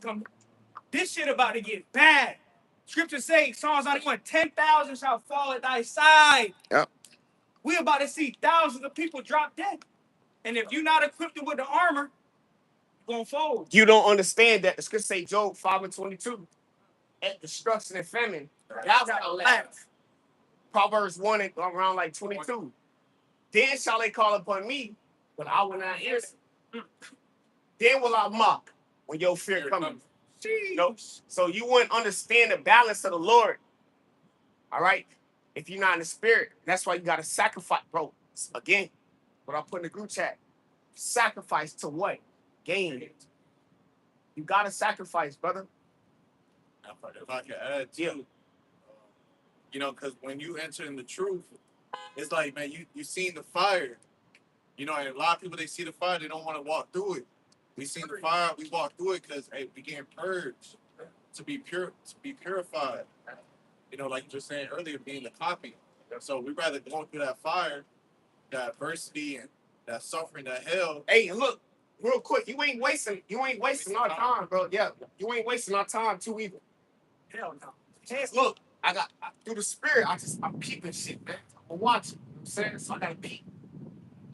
coming. This shit about to get bad. Scripture say, Psalms 91, 10,000 shall fall at thy side. Yep. We about to see thousands of people drop dead. And if you're not equipped with the armor, you're going to fold. You don't understand that. The scripture say Job 5:22. At destruction and famine, y'all gotta laugh. Proverbs 1 and around like 22. Then shall they call upon me, but I will not answer. Then will I mock when your fear comes. Nope. So you wouldn't understand the balance of the Lord. All right? If you're not in the spirit, that's why you gotta sacrifice, bro. Again, what I put in the group chat. Sacrifice to what? Gain. You gotta sacrifice, brother. If I can add too, you know, because when you enter in the truth, it's like, man, you seen the fire, you know, and a lot of people, they see the fire, they don't want to walk through it. We seen the fire, we walk through it because, hey, we getting purged to be pure, to be purified. You know, like you were saying earlier, being the copy. So we rather go through that fire, that adversity, and that suffering, that hell. Hey, look, real quick, you ain't wasting our time, bro. Yeah, you ain't wasting our time too either. Hell no. Look, through the spirit, I'm peeping shit, man. I'm watching. You know what I'm saying? So I gotta peep.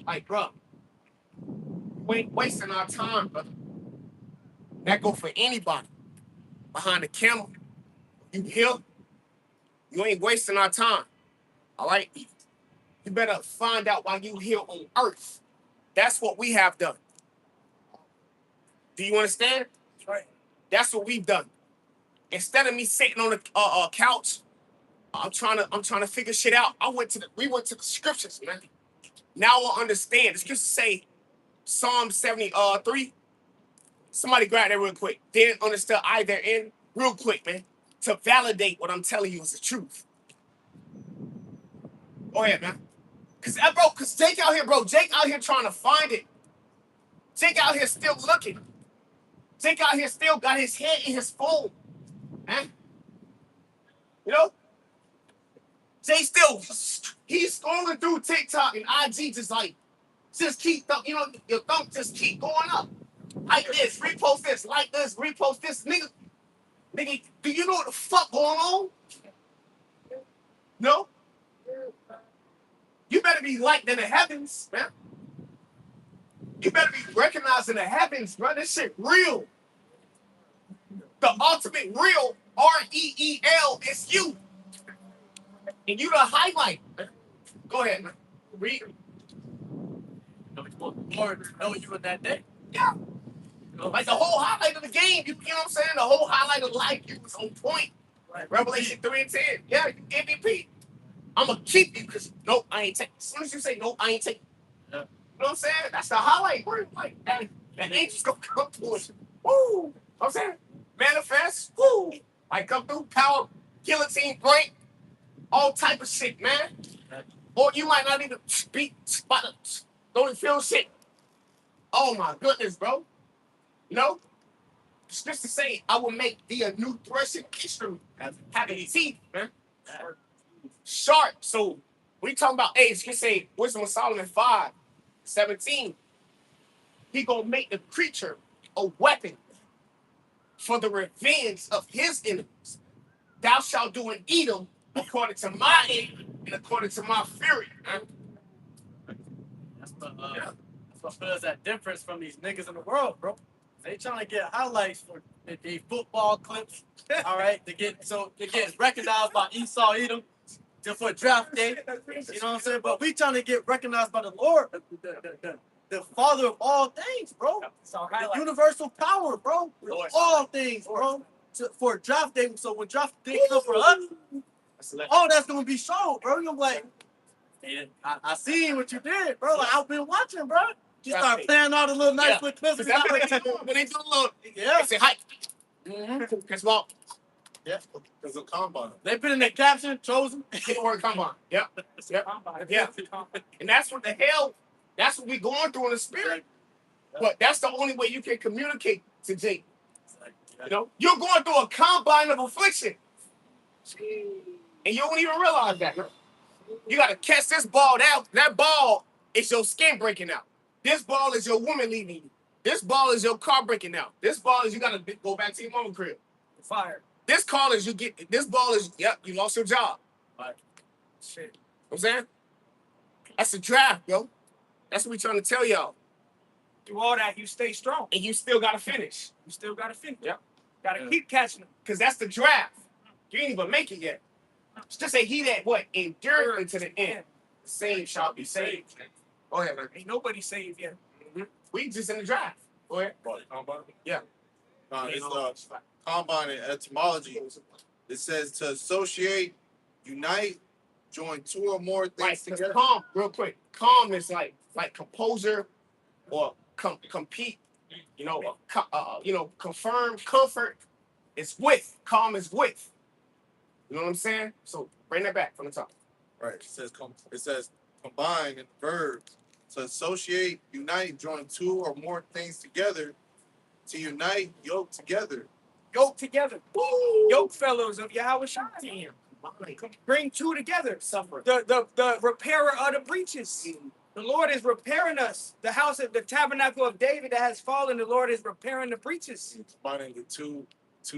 Like, bro, you ain't wasting our time, brother. That go for anybody. Behind the camera, you here, you ain't wasting our time. All right? You better find out why you here on earth. That's what we have done. Do you understand? Right. That's what we've done. Instead of me sitting on the couch, I'm trying to figure shit out. We went to the scriptures, man. Now I understand. The scriptures say, Psalm 73. Somebody grab that real quick. Then understood I therein real quick, man, to validate what I'm telling you is the truth. Go ahead, man. Cause Jake out here, bro. Jake out here trying to find it. Jake out here still looking. Jake out here still got his head in his phone. Man. You know? Jay he's scrolling through TikTok and IG just keep, your thumb just keep going up. Like this, repost this, like this, repost this. Nigga, do you know what the fuck going on? No? You better be liked in the heavens, man. You better be recognized in the heavens, bro. This shit real. The ultimate real, REEL, is you. And you the highlight. Go ahead, man. Read. Lord, know you in that day. Yeah. Like the whole highlight of the game, you know what I'm saying? The whole highlight of life, you was on point. Right. Revelation 3 and 10. Yeah, you MVP. I'm going to keep you because, nope, I ain't taking. As soon as you say, nope, I ain't taking. Yeah. You know what I'm saying? That's the highlight, bro. Like, that angel's going to come to us. Woo. You know what I'm saying? Manifest. Woo. Like, come through, power, guillotine, break, all type of shit, man. Right. Or you might not even speak, don't even feel shit. Oh, my goodness, bro. You know? It's just to say, I will make thee a new threshing instrument. Having teeth, man. Sharp. So, we talking about age. You say, Wisdom of Solomon 5:17. He gonna make the creature a weapon for the revenge of his enemies. Thou shalt do in Edom according to my anger and according to my fury. That's what feels that difference from these niggas in the world, bro. They trying to get highlights for the football clips, all right, to get recognized by Esau Edom for draft day. You know what I'm saying? But we trying to get recognized by the Lord, the Father of all things, bro. The universal power, bro. All things, bro. For draft day. So when draft day comes for us, all that's gonna be shown, bro. You're like, I seen what you did, bro. Like, I've been watching, bro. You start playing all the little nice little clips. When they do the little, they say hi. Because well, yeah, because of combine. They put in their caption, chosen. Get the word combine. Yep. Yeah. And that's what we going through in the spirit. But that's the only way you can communicate to Jake. You know, you're going through a combine of affliction. And you don't even realize that. You got to catch this ball out. That ball is your skin breaking out. This ball is your woman leaving you. This ball is your car breaking down. This ball is you gotta go back to your mama crib. Fire. This call is you get. This ball is you lost your job. Like, shit. You know what I'm saying? That's a draft, yo. That's what we trying to tell y'all. Through all that, you stay strong. And you still gotta finish. You still gotta finish. Yeah. Gotta keep catching them. Cause that's the draft. You ain't even make it yet. It's just say he that what endure unto the end. The same shall be saved. Go ahead, man. Ain't nobody saved yet. We just in the draft. Go ahead. Combine? Yeah. It's combine in etymology. It says to associate, unite, join two or more things Right. together. Calm, real quick. Calm is like composure or compete. You know, confirm, comfort. It's with. Calm is with. You know what I'm saying? So bring that back from the top. Right. It says combine in the verbs. To associate, unite, join two or more things together. To unite, yoke together. Yoke together. Woo! Yoke fellows of Yahweh Shai. Damn. Bring two together. Suffer. The repairer of the breaches. The Lord is repairing us. The house of the tabernacle of David that has fallen, the Lord is repairing the breaches. Combining the two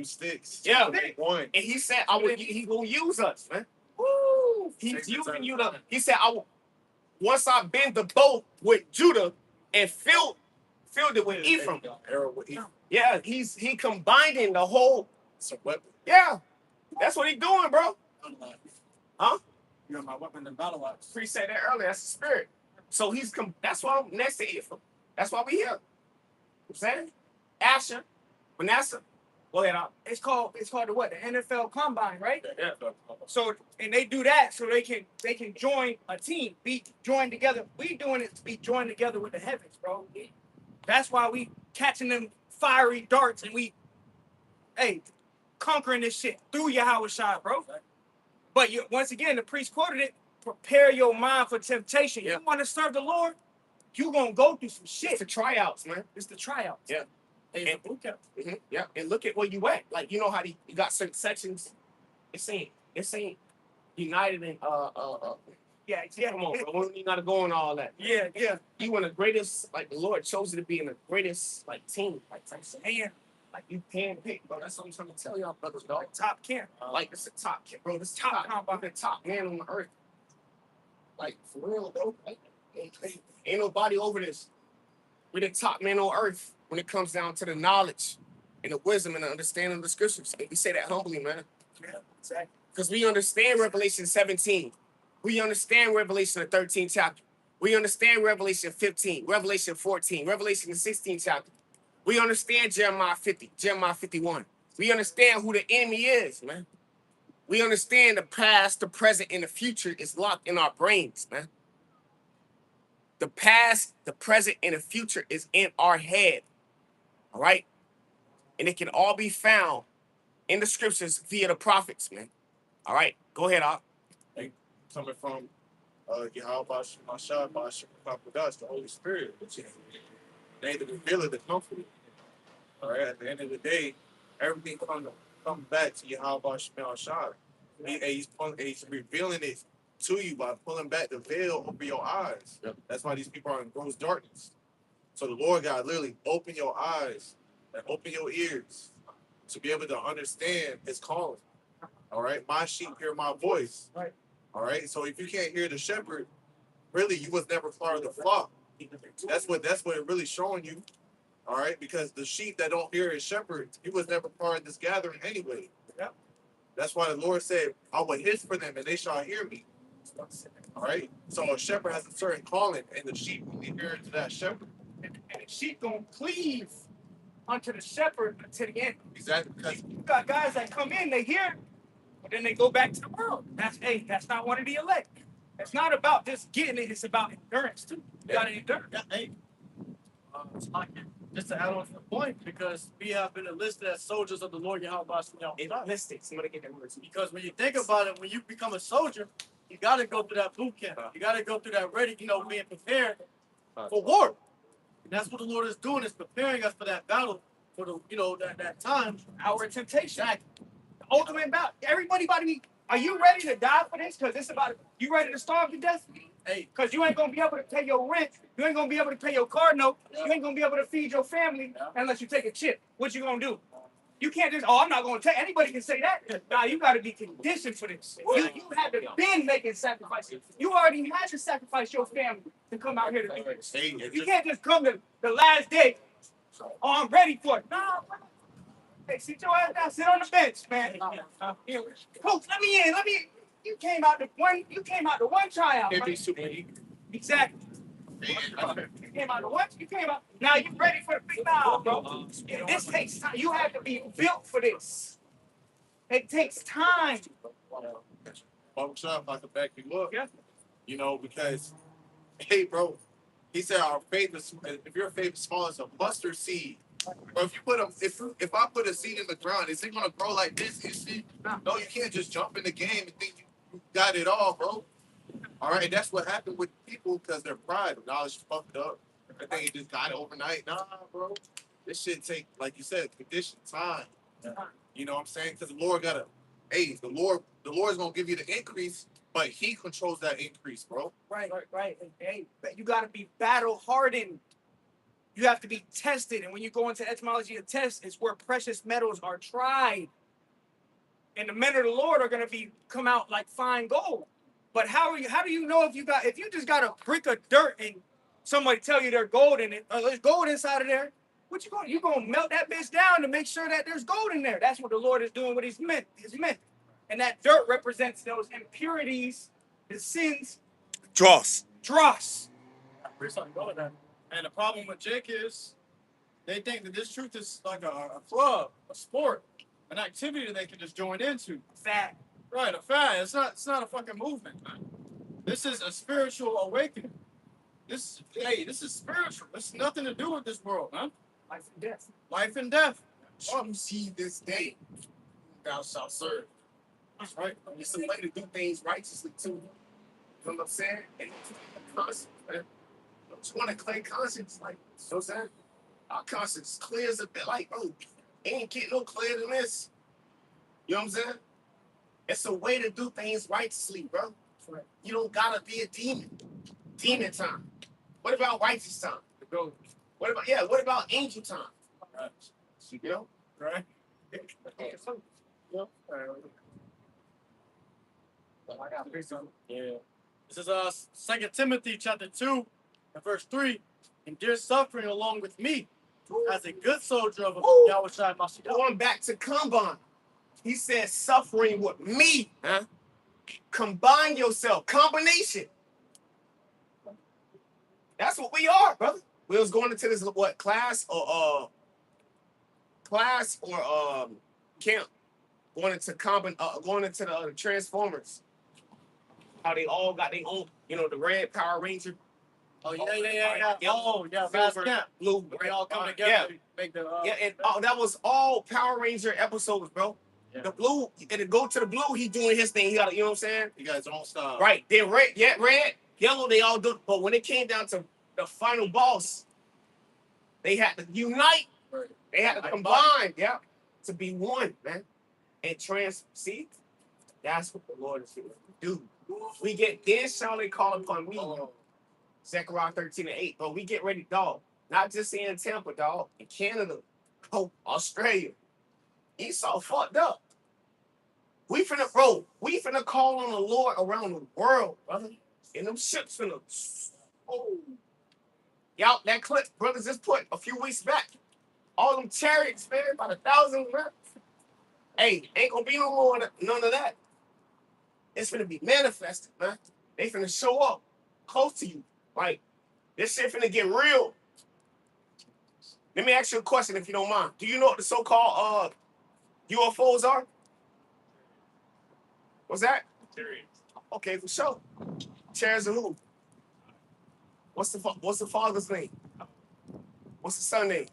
sticks. Yeah. One. And he said, he gonna use us, man. Woo! He's using you to. He said, once I bend the bow with Judah and filled it with Ephraim. Arrow with Ephraim. Yeah, he combining the whole. It's a weapon. Yeah, that's what he doing, bro. Huh? You're my weapon in battle axe. Pre said that earlier. That's the spirit. So that's why I'm next to Ephraim. That's why we here. You know what I'm saying? Asher, Manasseh. Go ahead, out. It's called the what? The NFL Combine, right? Yeah. So and they do that so they can join a team, be joined together. We doing it to be joined together with the heavens, bro. That's why we catching them fiery darts and we, conquering this shit through Yahweh Shai, bro. But once again, the priest quoted it: prepare your mind for temptation. Yeah. You want to serve the Lord, you gonna go through some shit. It's the tryouts, man. It's the tryouts. Yeah. Hey, boot camp. Yeah, and look at where you at. Like, you know how you got certain sections. It's ain't united in Yeah. Come on, bro. You gotta go on all that. Yeah. You in the greatest, like the Lord chose you to be in the greatest like team, like like you can pick, bro. That's what I'm trying to tell y'all, brothers, dog. Top camp. Like it's the top kid, bro. This top combine, the top man on the earth. Like for real, bro. Like, ain't nobody over this. We're the top man on earth when it comes down to the knowledge and the wisdom and the understanding of the scriptures. And we say that humbly, man. Yeah, exactly. Because we understand Revelation 17. We understand Revelation the 13th chapter. We understand Revelation 15, Revelation 14, Revelation the 16th chapter. We understand Jeremiah 50, Jeremiah 51. We understand who the enemy is, man. We understand the past, the present, and the future is locked in our brains, man. The past, the present, and the future is in our head. All right? And it can all be found in the scriptures via the prophets, man. All right? Go ahead, Al. Coming from Yahweh Shai, the Holy Spirit, which is they the revealer, the comforter. All right, at the end of the day, everything comes back to Yahweh Shai. He's revealing it to you by pulling back the veil over your eyes. Yep. That's why these people are in gross darkness. So the Lord God literally open your eyes and open your ears to be able to understand His calling. All right, my sheep hear my voice. Right. All right, so if you can't hear the shepherd, really you was never part of the flock. That's what it really showing you. All right, because the sheep that don't hear his shepherd, he was never part of this gathering anyway. Yep. That's why the Lord said, I will hiss for them and they shall hear me. All right, so a shepherd has a certain calling, and the sheep will hear to that shepherd. And the sheep gonna cleave unto the shepherd until the end. Exactly, because You got guys that come in, they hear, but then they go back to the world. That's not one of the elect. It's not about just getting it, it's about endurance too. You gotta endure. Yeah, just to add on to the point, because we have been enlisted as soldiers of the Lord Yahweh. Enlisted. Somebody get that word. Because when you think about it, when you become a soldier, you got to go through that boot camp. You got to go through that being prepared for war. And that's what the Lord is doing, is preparing us for that battle, for the, that time. Our temptation. The ultimate battle. Everybody about to be Are you ready to die for this? Because it's about, you ready to starve to death? Hey, Because you ain't going to be able to pay your rent. You ain't going to be able to pay your car note. You ain't going to be able to feed your family unless you take a chip. What you going to do? You can't just, oh, I'm not going to take, anybody can say that. Nah, you got to be conditioned for this. You had to been making sacrifices. You already had to sacrifice your family to come out here to do this. You can't just come to the last day, oh, I'm ready for it. Nah, hey, sit your ass down, sit on the bench, man. Coach, let me in, you came out the one tryout. Right? Exactly. You came out the one, now you ready for the big now, bro. This takes time. You have to be built for this. It takes time. Bump shop, I can back you up. Yeah. You know, because, hey, bro, he said our faith is, if your faith is small as a mustard seed, bro, if you put a, if I put a seed in the ground, is it gonna grow like this? No, you can't just jump in the game and think you got it all, bro. All right, and that's what happened with people because their pride, knowledge fucked up. I think you just got it overnight. Nah, bro, this shit take, like you said, condition, time. You know what I'm saying? Because the Lord gotta, hey, the Lord's gonna give you the increase, but He controls that increase, bro. Right. Hey, you got to be battle hardened. You have to be tested, and when you go into etymology of test, it's where precious metals are tried. And the men of the Lord are going to come out like fine gold. But how do you know if you just got a brick of dirt and somebody tell you there's gold in it, or there's gold inside of there? You gonna melt that bitch down to make sure that there's gold in there. That's what the Lord is doing with his men. And that dirt represents those impurities, the sins. Dross. And the problem with Jake is they think that this truth is like a club, a sport, an activity that they can just join into. Fat. Right, a fad. It's not a fucking movement, man. This is a spiritual awakening. This is spiritual. It's nothing to do with this world, man. Life and death. Life and death. You see this day, thou shalt serve. That's right. It's a way to do things righteously too. You know what I'm saying? And conscience, man. Just want to claim conscience, like, you know what I'm saying? Our conscience clears a bit, like, bro, ain't getting no clearer than this. You know what I'm saying? It's a way to do things righteously, bro. Right. You don't gotta be a demon. Demon time. What about righteous time? What about angel time? Right. You know? Right. Yeah. This is 2 Timothy chapter 2 and verse 3. Endure suffering along with me as a good soldier of Yahweh Shai Mashiach. Going back to Kanban, he said suffering with me. Huh? Combine yourself. Combination. That's what we are, brother. We was going into this class or camp, going into the Transformers. How they all got their own, the red Power Ranger. Oh yeah. Oh yeah, fast camp. Blue, They all come together. To make the and that was all Power Ranger episodes, bro. Yeah. The blue, and to go to the blue, he doing his thing. He got, you know what I'm saying? He got his own style. Right. Then red, yellow, they all do. But when it came down to the final boss, they had to unite. Right. They had to combine, to be one, man. And see, that's what the Lord is going to do. We get then shall they call upon me. Zechariah 13:8. But we get ready, dog. Not just in Tampa, dog. In Canada, Australia. Esau fucked up. We finna call on the Lord around the world, brother. And them ships finna. Oh. Y'all, that clip, brothers just put a few weeks back. All them chariots, man, about 1,000 reps. Hey, ain't gonna be no more none of that. It's finna be manifested, man. They finna show up close to you. Like, this shit finna get real. Let me ask you a question if you don't mind. Do you know what the so-called UFOs are? What's that? Okay, for sure. Chairs of who? What's the father's name? What's the son's name?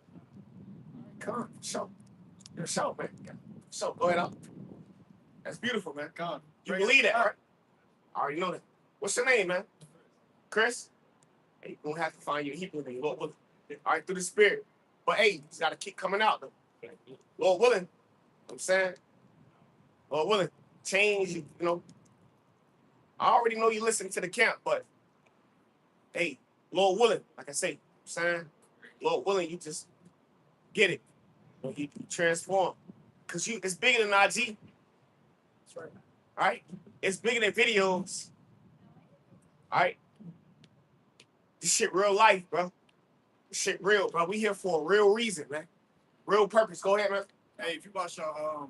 Come on, show. You're a show, man. Show. Go ahead up. That's beautiful, man. Come on. You believe that, right? I already know that. What's your name, man? Chris? Hey, you're gonna have to find your Hebrew name. Lord willing. All right, through the spirit. But hey, it's gotta keep coming out though. Lord willing. You know what I'm saying? Lord willing. change, you know. I already know you listen to the camp, but hey, Lord willing, like I say, saying, Lord willing, you just get it. You transform. Because it's bigger than IG. That's right. All right? It's bigger than videos. All right? This shit real life, bro. This shit real, bro. We here for a real reason, man. Real purpose. Go ahead, man. Hey, if you watch One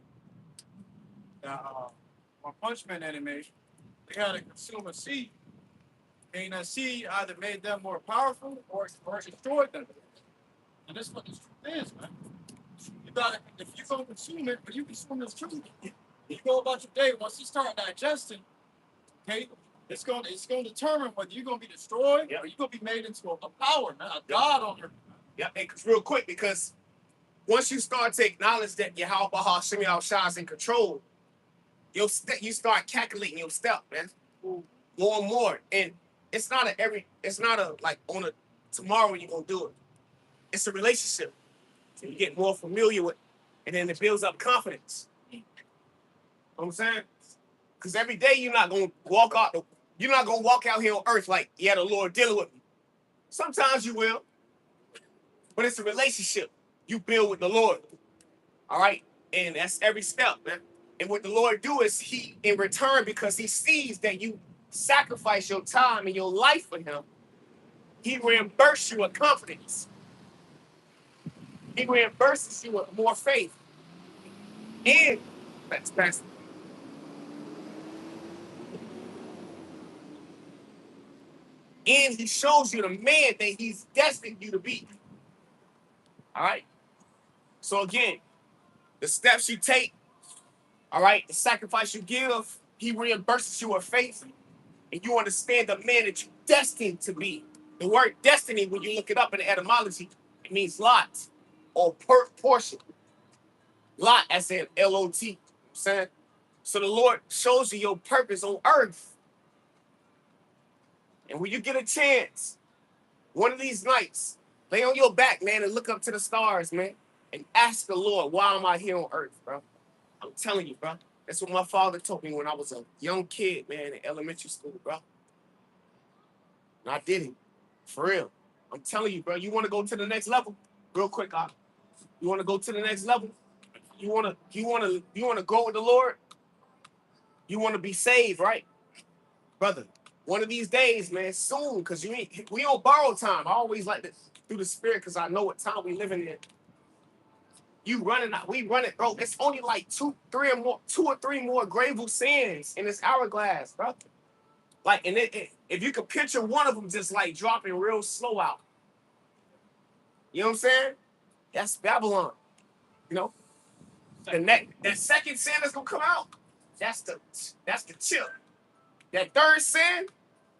Punch Man animation, they had to consume a seed, and that seed either made them more powerful or destroyed them. And that's what this truth is, man. You gotta, if you don't consume it, but you consume this truth, you go about your day. Once you start digesting, okay, it's gonna determine whether you're gonna be destroyed or you're gonna be made into a power, man, a god on earth. Yeah, hey, real quick, because once you start to acknowledge that Yahweh Hashem Shah is in control, you start calculating your step, man. More and more. And it's not a like on a tomorrow when you're gonna do it. It's a relationship. So you get more familiar with, and then it builds up confidence. You know what I'm saying? Because every day you're not gonna walk out here on earth like, yeah, the Lord dealing with me. Sometimes you will, but it's a relationship you build with the Lord. All right? And that's every step, man. And what the Lord do is he, in return, because he sees that you sacrifice your time and your life for him, he reimburses you with confidence. He reimburses you with more faith. And that's and he shows you the man that he's destined you to be. All right? So again, the steps you take, all right, the sacrifice you give, he reimburses you with faith, and you understand the man that you're destined to be. The word destiny, when you look it up in the etymology, it means lot or portion. Lot, as in L-O-T. You know what I'm saying? So the Lord shows you your purpose on earth. And when you get a chance, one of these nights, lay on your back, man, and look up to the stars, man, and ask the Lord, why am I here on earth, bro? I'm telling you, bro. That's what my father told me when I was a young kid, man, in elementary school, bro. And I did it. For real. I'm telling you, bro. You want to go to the next level? Real quick, you want to go to the next level? You want to go with the Lord? You want to be saved, right? Brother, one of these days, man, soon, because we don't borrow time. I always like to do the spirit because I know what time we living in. You running out, we running, bro. It's only like two or three more gravel sands in this hourglass, bro. Like, and if you could picture one of them just like dropping real slow out. You know what I'm saying? That's Babylon. You know? That second sand that's gonna come out, that's the chip. That third sand,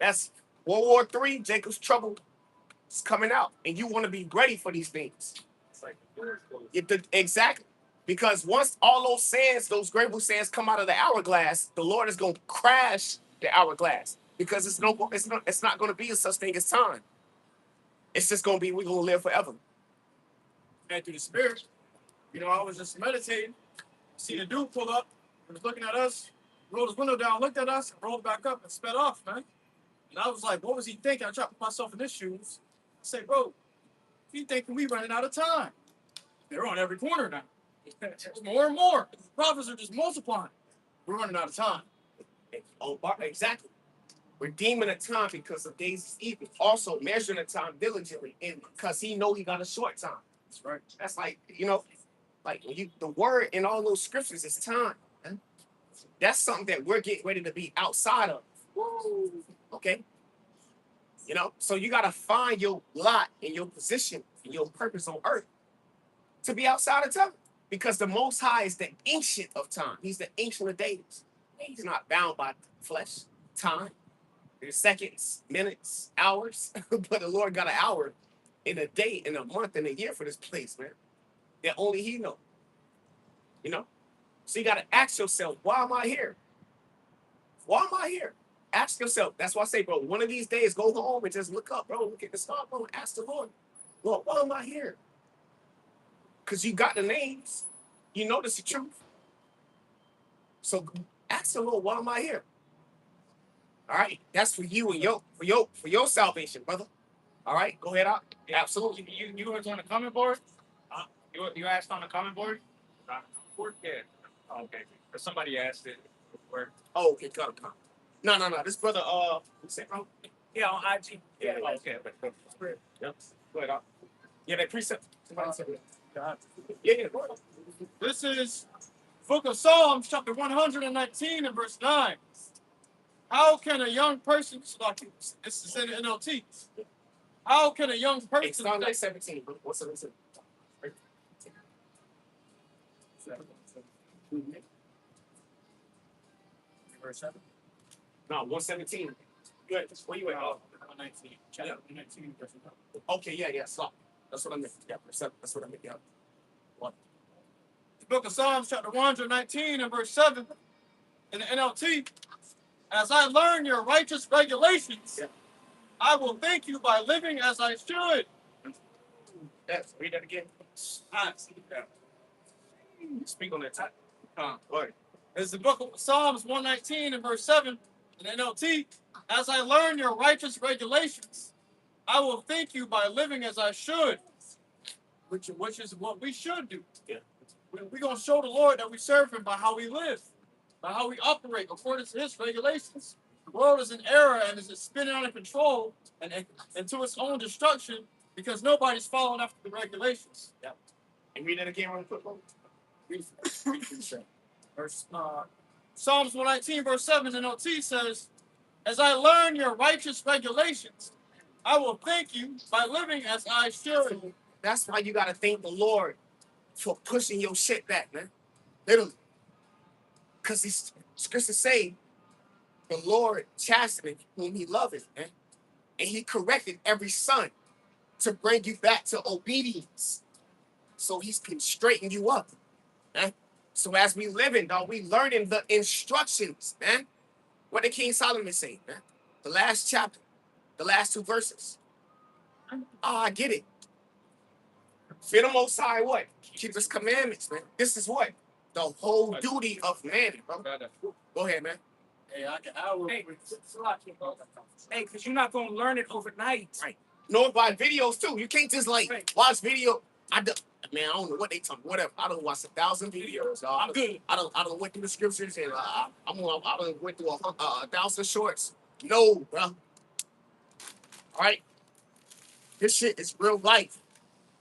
that's World War III, Jacob's trouble is coming out. And you want to be ready for these things. Exactly. Because once all those sands, those gravel sands come out of the hourglass, the Lord is going to crash the hourglass. Because it's not going to be a such thing as time. It's just going to be, we're going to live forever. And through the spirit, you know, I was just meditating, see the dude pull up, he was looking at us, rolled his window down, looked at us, and rolled back up and sped off, man. And I was like, what was he thinking? I tried to put myself in his shoes. I said, bro, he thinking we running out of time. They're on every corner now. More and more. The prophets are just multiplying. We're running out of time. Oh, exactly. Redeeming the time because of days is evil. Also measuring the time diligently, and because he know he got a short time. That's right. That's like, you know, like when the word in all those scriptures is time. Man. That's something that we're getting ready to be outside of. Woo. Okay. You know, so you gotta find your lot and your position and your purpose on earth to be outside of time. Because the Most High is the ancient of time. He's the ancient of days. He's not bound by flesh, time. There's seconds, minutes, hours. But the Lord got an hour in a day, in a month, in a year for this place, man. That only he knows. You know? So you got to ask yourself, why am I here? Why am I here? Ask yourself. That's why I say, bro, one of these days, go home and just look up, bro. Look at the star, bro, and ask the Lord, Lord, why am I here? Because you got the names. You know this is the truth. So Ask the Lord, why am I here? All right, that's for you and your salvation, brother. All right, go ahead out. Yeah. Absolutely. You was on the comment board? You asked on the comment board? Yeah. Oh, okay. Or somebody asked it. Where? Oh, okay, got it. No. This brother, what's that, bro? Yeah, on IG. Yeah. Okay. But Yep. Go ahead out. Yeah, that precept. Somebody said that. Yeah, go ahead. This is Book of Psalms, chapter 119 and verse 9. How can a young person, this is in the NLT, how can a young It's person, not like 17, bro. What's 17? verse 7? No, 117. Good. Where you at? 119, chapter 119, verse 9. Okay, yeah, stop. That's what I meant. Yeah, that's what I meant. Yeah. What? The Book of Psalms, chapter 119 and verse 7 in the NLT. As I learn your righteous regulations, Yeah. I will thank you by living as I should. Yes, read that again. Speak on that time. Go ahead. It's the Book of Psalms 119 and verse 7 in the NLT. As I learn your righteous regulations, I will thank you by living as I should, which is what we should do. Yeah. We're going to show the Lord that we serve him by how we live, by how we operate according to his regulations. The world is in error and is spinning out of control and to its own destruction because nobody's following after the regulations. Yeah. And read that again real quick, bro. Verse, Psalms 119, verse 7 NLT says, as I learn your righteous regulations, I will thank you by living as I should. That's why you got to thank the Lord for pushing your shit back, man. Literally. Because these scriptures say the Lord chasteneth whom he loveth, man. And he corrected every son to bring you back to obedience. So he's can straighten you up, man. So as we living, dog, we learning the instructions, man. What did King Solomon say, man? The last chapter, the last 2 verses. Oh, I get it. Fear the Most High, what? Keep his commandments, man. This is what? The whole duty of man, bro. Go ahead, man. Hey, I will. Hey, because you're not gonna learn it overnight. Right. Know by videos too. You can't just like watch video. Man, I don't know what they talking. Whatever. I don't watch 1,000 videos. I'm good. I don't went through the scriptures and I don't went through 1,000 shorts. No, bro. All right. This shit is real life.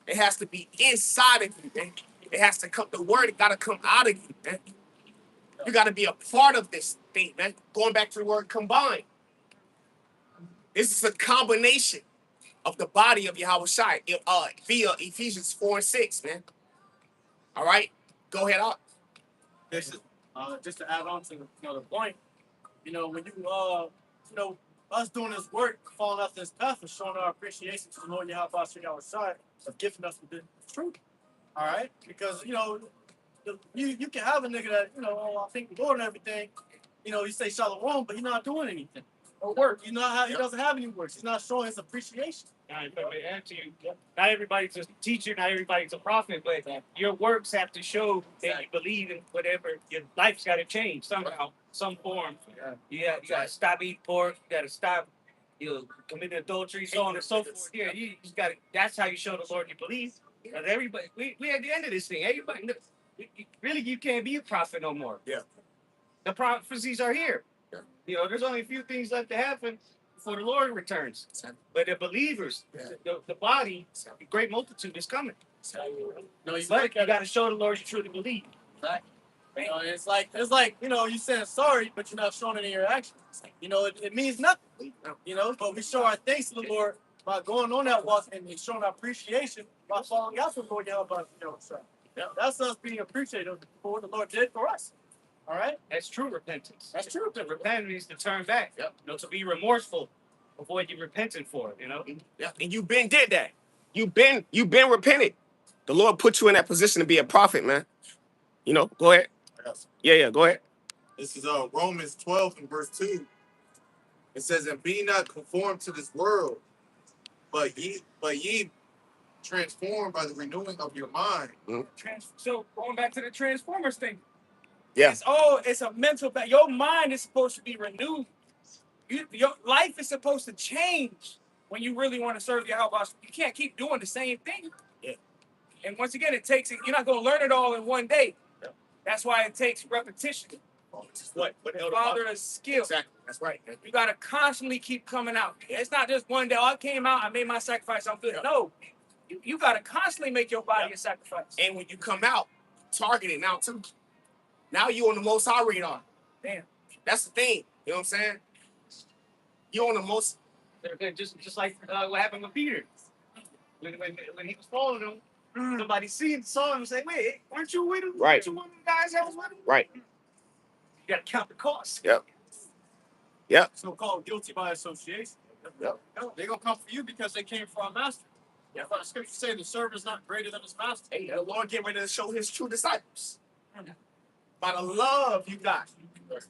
It has to be inside of you, man. It has to come. The word got to come out of you, man. You got to be a part of this thing, man. Going back to the word combine. This is a combination of the body of Yahweh Shai via Ephesians 4 and 6, man. All right, go ahead out. This is just to add on to the point. When you us doing this work, following us this path, and showing our appreciation to the Lord Yahweh Shai of gifting us with the truth. All right, because you can have a nigga that I think the Lord and everything. He say shalom, but he's not doing anything or work. He doesn't have any works. He's not showing his appreciation. Not everybody's a teacher, not everybody's a prophet, but your works have to show that you believe in whatever. Your life's got to change somehow, some form. You got to stop eating pork. You got to stop committing adultery, so on and so forth. Yeah, you just got to. That's how you show the Lord you believe. Because everybody, we at the end of this thing. Everybody, really, you can't be a prophet no more. Yeah. The prophecies are here. Yeah. There's only a few things left to happen before the Lord returns. But the believers, the body, the great multitude is coming. No, you got to show the Lord you truly believe. Exactly. It's like you saying sorry, but you're not showing it in your actions. It means nothing. But we show our thanks to the Lord by going on that walk and showing our appreciation by following after the Lord Yahweh. That's us being appreciative for what the Lord did for us. All right? That's true repentance. That's true. To repent means to turn back. To be remorseful of what you're repenting for. Yeah. And you been did that. You've been repented. The Lord put you in that position to be a prophet, man. Go ahead. Yeah, go ahead. This is Romans 12 and verse 2. It says, and be not conformed to this world, but ye transformed by the renewing of your mind. So going back to the Transformers thing, Yeah. It's a mental battle. Your mind is supposed to be renewed. Your life is supposed to change when you really want to serve your help. You can't keep doing the same thing. Yeah. And once again, it takes. You're not going to learn it all in one day. Yeah. That's why it takes repetition. What? The father of skill. Exactly. That's right. You got to constantly keep coming out. It's not just one day. Oh, I came out. I made my sacrifice. I'm good. Yeah. No. You got to constantly make your body a sacrifice. And when you come out, target it now too. Now you on the most high radar. Damn. That's the thing. You know what I'm saying? You on the most. Just like what happened with Peter. When he was following him, somebody saw him and said, "Wait, aren't you with him? Right. Aren't you one of the guys that was with him?" Right. You got to count the cost. Yep. Yep. So-called guilty by association. Yep. They're gonna come for you because they came from our master. Yeah, but the scripture say the servant is not greater than his master. Hey, the Lord getting ready to show his true disciples. By the love you got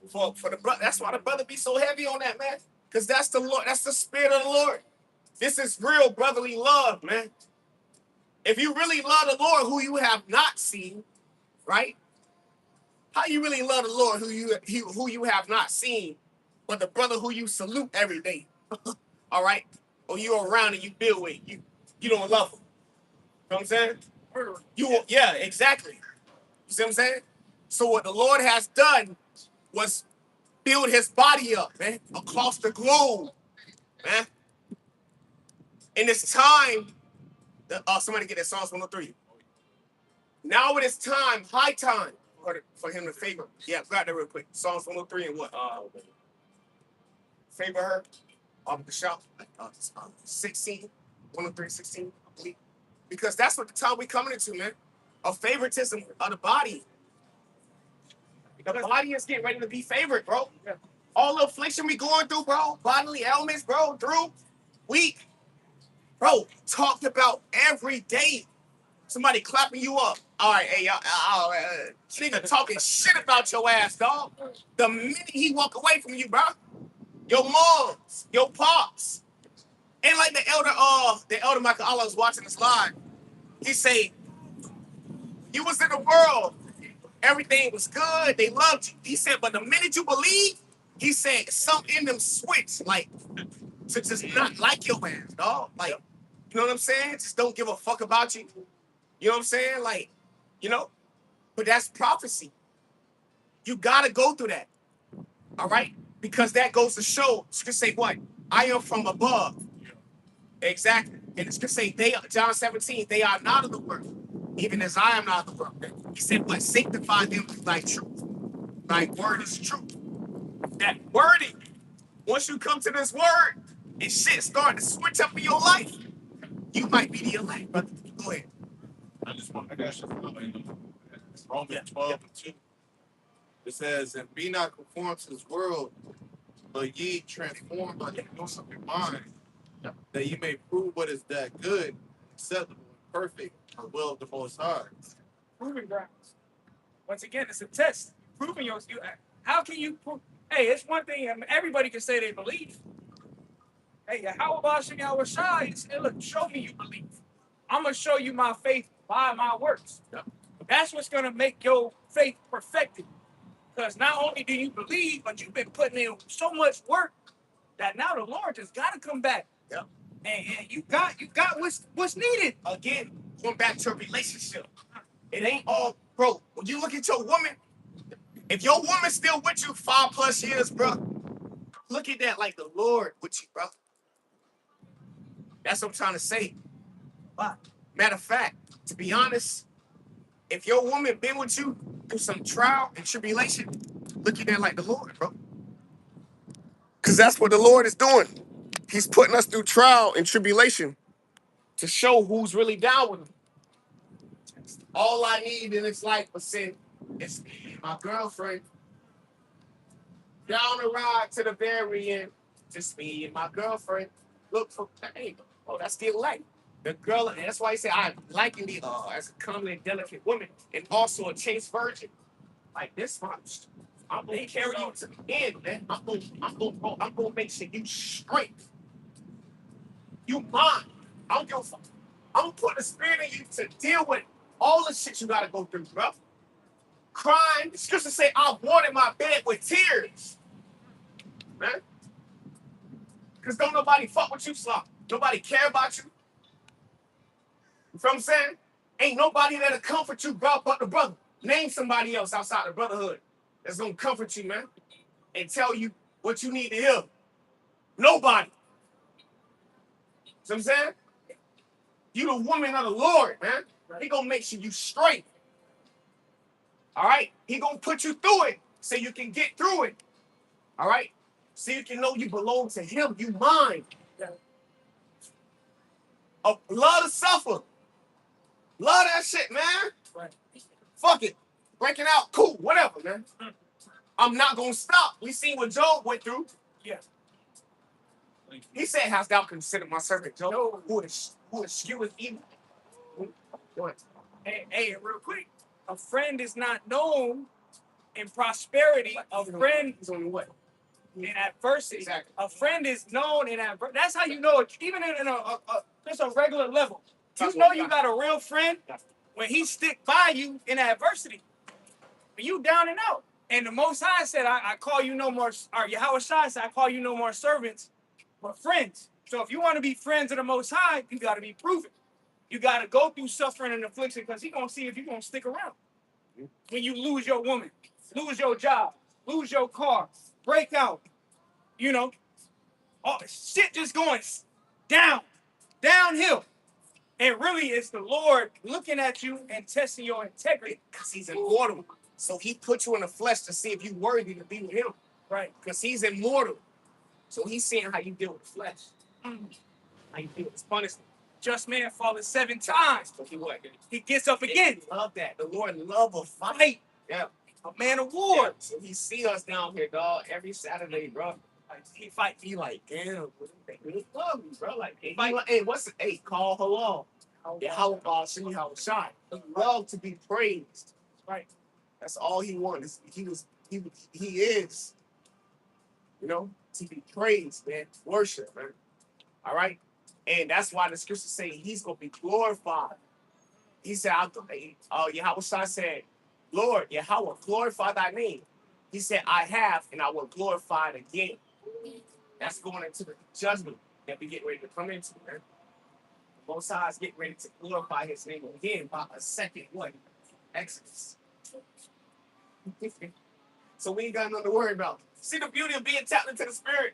for the brother. That's why the brother be so heavy on that, man. Because that's the Lord, that's the spirit of the Lord. This is real brotherly love, man. If you really love the Lord who you have not seen, right? How you really love the Lord who you have not seen, but the brother who you salute every day. All right? Or you're around and you build with, you don't love him. You know what I'm saying? Yeah, exactly. You see what I'm saying? So what the Lord has done was build his body up, man, across the globe, man. And it's time, somebody get that Psalms 103. Now it is time, high time, for him to favor. Yeah, grab that real quick. Psalms 103 and what? Favor her. Off the shop. 16. 103, 16, I believe. Because that's what the time we coming into, man. A favoritism of the body. The body is getting ready to be favored, bro. All the affliction we going through, bro. Bodily ailments, bro. Drew, weak. Bro, talked about every day. Somebody clapping you up. All right, hey, y'all. Nigga talking shit about your ass, dog. The minute he walk away from you, bro. Your moms, your pops. And like the elder Michael Allah was watching this live. He say, you was in the world. Everything was good. They loved you. He said, but the minute you believe, he said, something in them switch, like, to just not like your ass, dog. Like, you know what I'm saying? Just don't give a fuck about you. You know what I'm saying? Like, you know? But that's prophecy. You gotta go through that. All right? Because that goes to show, it's gonna say what? I am from above. Exactly. And it's gonna say, John 17, they are not of the world, even as I am not of the world. He said, but sanctify them through thy truth. Thy word is truth. That wording, once you come to this word, and shit starting to switch up in your life, you might be the elect, brother. Go ahead. I got you. Romans 12 and 2. It says, and be not conformed to this world, but ye transformed by the renewing of your mind, that ye may prove what is that good, acceptable, and perfect, the will of the Most High. Proving grounds. Once again, it's a test. Proving you. How can you prove? Hey, it's one thing. I mean, everybody can say they believe. Hey, how about Shah Shai? Look, show me you believe. I'm gonna show you my faith by my works. That's what's gonna make your faith perfected. Because not only do you believe, but you've been putting in so much work that now the Lord just gotta come back. Yep. And you got what's needed. Again, going back to a relationship. It ain't all, bro. When you look at your woman, if your woman's still with you 5+ years, bro, look at that like the Lord with you, bro. That's what I'm trying to say. But matter of fact, to be honest, if your woman been with you through some trial and tribulation, look at that like the Lord, bro. Because that's what the Lord is doing. He's putting us through trial and tribulation to show who's really down with him. All I need in this life was sin. It's me and my girlfriend. Down the ride to the very end. Just me and my girlfriend. Look for, hey, oh, that's the elect. The girl, and that's why he said, I'm liking the as a comely and delicate woman, and also a chaste virgin. Like this much. I'm gonna carry you to the end, man. I'm gonna make sure you straight. You mine. I don't give a fuck. I'm gonna put the spirit in you to deal with all the shit you gotta go through, bro. crying. The scripture say, I watered my bed with tears. Man. Because don't nobody fuck with you, Slop. Nobody care about you. You feel what I'm saying? Ain't nobody that'll comfort you, bro, but the brother. Name somebody else outside the brotherhood that's gonna comfort you, man, and tell you what you need to hear. Nobody. See what I'm saying? You the woman of the Lord, man. He gonna make sure you straight. All right? He gonna put you through it so you can get through it. All right? So you can know you belong to him. You mine. Love to suffer. Love that shit, man. Right. Fuck it. Breaking out, cool, whatever, man. I'm not gonna stop. We seen what Job went through. Yeah. He said, "Hast thou considered my servant Job, who escheweth evil?" Go ahead. Hey, real quick. A friend is not known in prosperity. A friend is on the way. in adversity. Exactly. A friend is known in adversity. That's how you know it. Even in just a regular level. You know you got a real friend when he stick by you in adversity. When you down and out. And the Most High said, I call you no more, or Yahweh Shai said, I call you no more servants, but friends. So if you want to be friends of the Most High, you got to be proven. You got to go through suffering and affliction because he's going to see if you're going to stick around. When you lose your woman, lose your job, lose your car, break out, you know, all shit just going downhill. And really, it's the Lord looking at you and testing your integrity. Because he's immortal. So he put you in the flesh to see if you're worthy to be with him. Right. Because he's immortal. So he's seeing how you deal with the flesh. How you deal with his punishment. Just man falling 7 times. So He gets up again. Love that. The Lord love a fight. Yeah. A man of war. Yeah. So he see us down here, dog, every Saturday, bro. He fight. He like, damn, they really love me, bro. Like, hey, what's it? Hey, call halal. Yeah, how see how it shine. He love to be praised. Right. That's all he wants. He is, you know, to be praised, man. Worship, man. All right. And that's why the scriptures say he's gonna be glorified. He said, Yahweh Shai said, Lord, Yahweh, glorify thy name. He said, I have, and I will glorify it again. That's going into the judgment that we get ready to come into, man. Both sides get ready to glorify his name again by a second what? Exodus. So we ain't got nothing to worry about. See the beauty of being tapped into the spirit.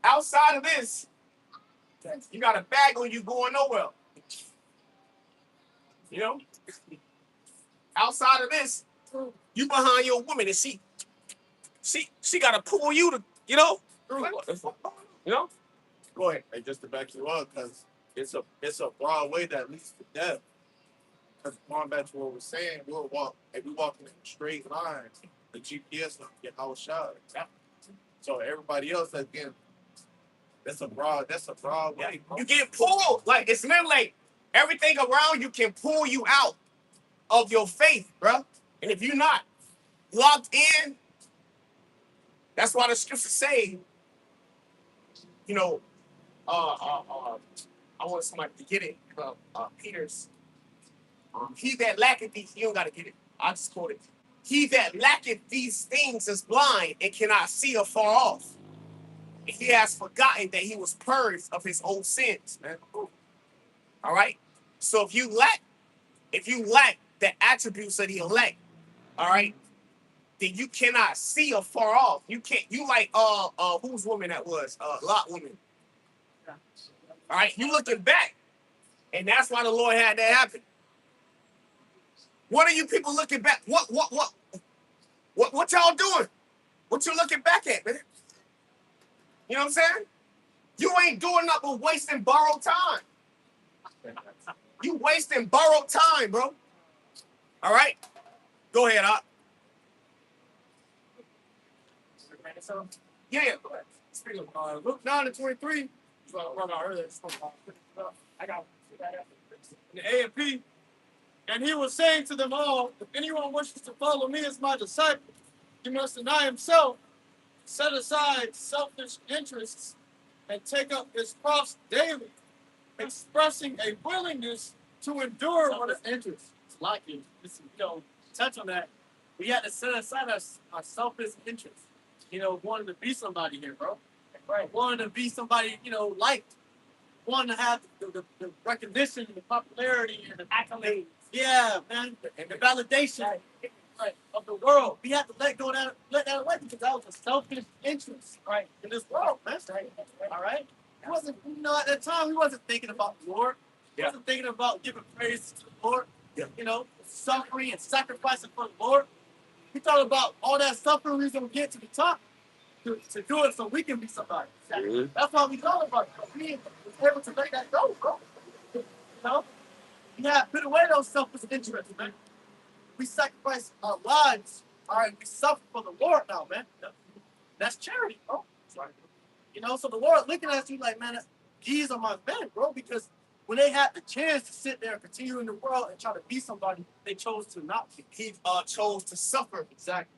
Outside of this, you got a bag on you going nowhere. You know? Outside of this, you behind your woman and she gotta pull you to, you know? You know? Go ahead. Hey, just to back you up, because it's a broad way that leads to death. Because going back to what we're saying, we walking in a straight line. The GPS will get our shot. So everybody else that's a broad way. You get pulled. Like, it's literally like everything around you can pull you out of your faith, bro. And if you're not locked in, that's why the scriptures say, you know, I want somebody to get it. Peter's, he that lacketh these, you don't got to get it. I'll just quote it. He that lacketh these things is blind and cannot see afar off. And he has forgotten that he was purged of his old sins, man. All right? So if you lack the attributes of the elect, all right, then you cannot see afar off. You can't, you like, whose woman that was? Lot woman. All right, you looking back. And that's why the Lord had that happen. What are you people looking back? What y'all doing? What you looking back at, man? You know what I'm saying? You ain't doing nothing but wasting borrowed time. You wasting borrowed time, bro. All right? Go ahead, Op. Yeah. Go ahead. Speaking of Luke 9:23, I got in the A&P, and he was saying to them all, if anyone wishes to follow me as my disciple, he must deny himself, set aside selfish interests, and take up his cross daily, expressing a willingness to endure what is interest. Like you, touch on that. We had to set aside our selfish interests. You know, wanting to be somebody here, bro. Right. Wanting to be somebody, you know, liked. Wanting to have the recognition and the popularity and the accolades. Yeah, man. And the validation right, of the world. We have to let that away because that was a selfish interest, right, in this world, man. All right? It wasn't, you know, at that time, we wasn't thinking about the Lord. We wasn't thinking about giving praise to the Lord. Yeah. You know, suffering and sacrificing for the Lord. We thought about all that suffering we was going to get to the top to do it so we can be somebody. Mm-hmm. That's why we thought about it. We were able to let that go, bro. You know? We had put away those selfish interests, man. We sacrifice our lives. All right, we suffer for the Lord now, man. That's charity, bro. You know, so the Lord looking at you like, man, these are my men, bro, because when they had the chance to sit there and continue in the world and try to be somebody, they chose to not be. He chose to suffer. Exactly.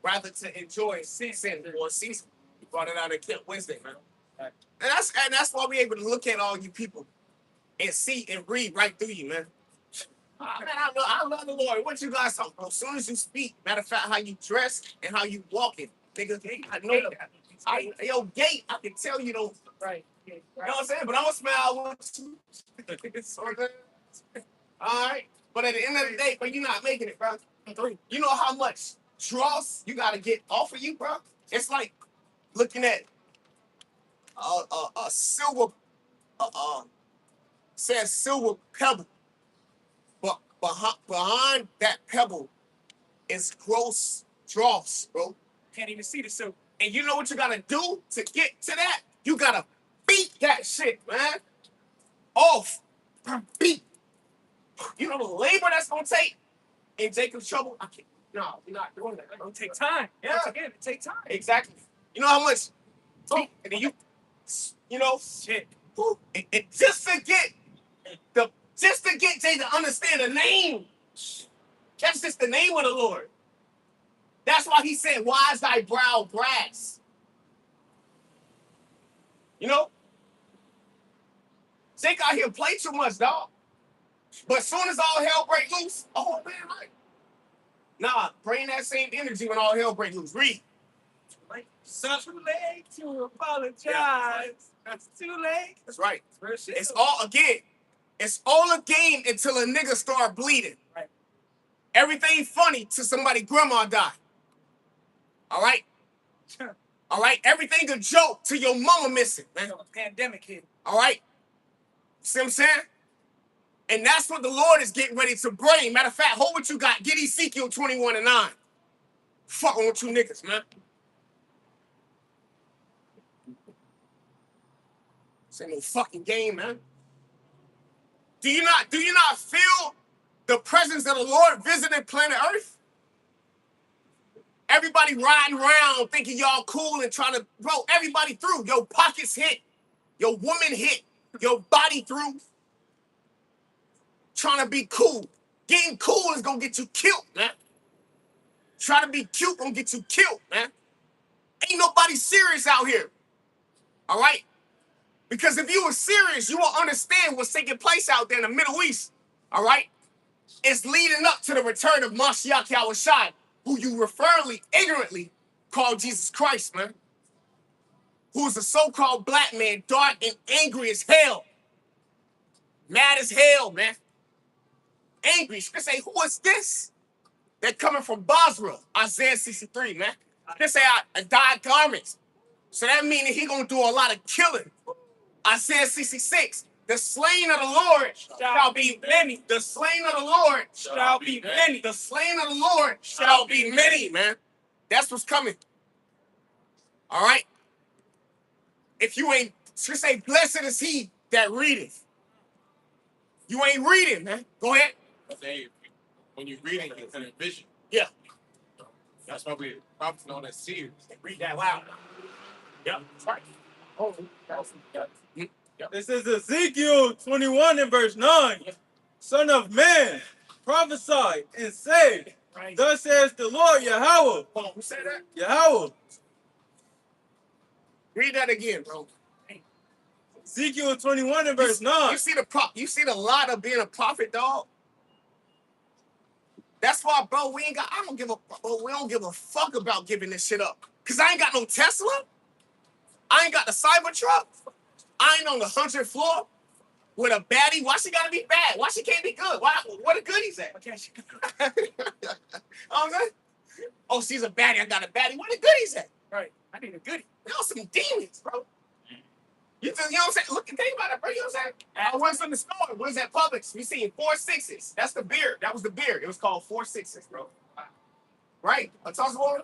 Rather to enjoy sin or season. You brought it out of Kent Wednesday, man. Right. And that's why we're able to look at all you people and see and read right through you, man. Man, I love the Lord. What you guys talking about? As soon as you speak, matter of fact, how you dress and how you walking, nigga, I know that. Yo, gate, I can tell you those. Right. You know what I'm saying? But I'm gonna smile with you. All right. But at the end of the day, but you're not making it, bro. You know how much dross you gotta get off of you, bro? It's like looking at a silver, says silver pebble, but behind that pebble is gross dross, bro. Can't even see the silver. And you know what you gotta do to get to that? You gotta beat that shit, man. Off. Beat. You know the labor that's gonna take in Jacob's trouble? I can't. No, we're not doing that. It'll take time. Yeah. Once again, it take time. Exactly. You know how much? And then you know, Shit. And just to get Jay to understand the name. That's just the name of the Lord. That's why he said, "Why is thy brow brass?" You know? Jake out here play too much, dog. But as soon as all hell break loose, oh man, like, nah, bring that same energy when all hell break loose. Read. It's too late to apologize. Yeah. It's too late. That's right. It's all again. It's all a game until a nigga start bleeding. Right. Everything funny till somebody grandma die. All right? All right? Everything a joke till your mama missing, man. Pandemic hit. All right? See what I'm saying? And that's what the Lord is getting ready to bring. Matter of fact, hold what you got. Get Ezekiel 21:9. Fucking with you niggas, man. This ain't no fucking game, man. Do you not feel the presence of the Lord visiting planet Earth? Everybody riding around thinking y'all cool and trying to, bro, everybody through. Your pockets hit. Your woman hit. Your body through. Trying to be cool. Getting cool is gonna get you killed, man. Trying to be cute gonna get you killed, man. Ain't nobody serious out here. All right? Because if you were serious, you will understand what's taking place out there in the Middle East. All right? It's leading up to the return of Mashiach Yahushua, who you referrally, ignorantly call Jesus Christ, man. Who is a so-called black man, dark and angry as hell. Mad as hell, man. Angry. You can say, who is this? They're coming from Basra, Isaiah 63, man. They say I dyed garments. So that means that he gonna do a lot of killing. Isaiah 66. The slain of the Lord shall be many. The slain of the Lord shall be many. The slain of the Lord shall be many, man. That's what's coming. All right? If you ain't, just say, blessed is he that readeth. You ain't reading, man. Go ahead. When you're reading, it's an vision. Yeah. That's why we're probably known as seers. Read that loud. Yeah, that's right. Oh, This is Ezekiel 21 and verse 9. Son of man, prophesy and say, thus says the Lord Yahweh. Hold on, who said that? Yahweh. Read that again, bro. Ezekiel 21 and verse 9. You see the lie of being a prophet, dog? That's why, bro, we don't give a fuck about giving this shit up. Cause I ain't got no Tesla. I ain't got the Cybertruck. I ain't on the 100th floor with a baddie. Why she gotta be bad? Why she can't be good? Where the goodies at? Okay, she- I'm saying? Oh, she's a baddie. I got a baddie. Where the goodies at? Right. I need a goodie. Y'all some demons, bro. You know what I'm saying? Look, think about it, bro. You know what I'm saying? I went from the store. What is that Publix? We seen 4 6s. That's the beer. That was the beer. It was called 4 6s, bro. Right? A toss of water?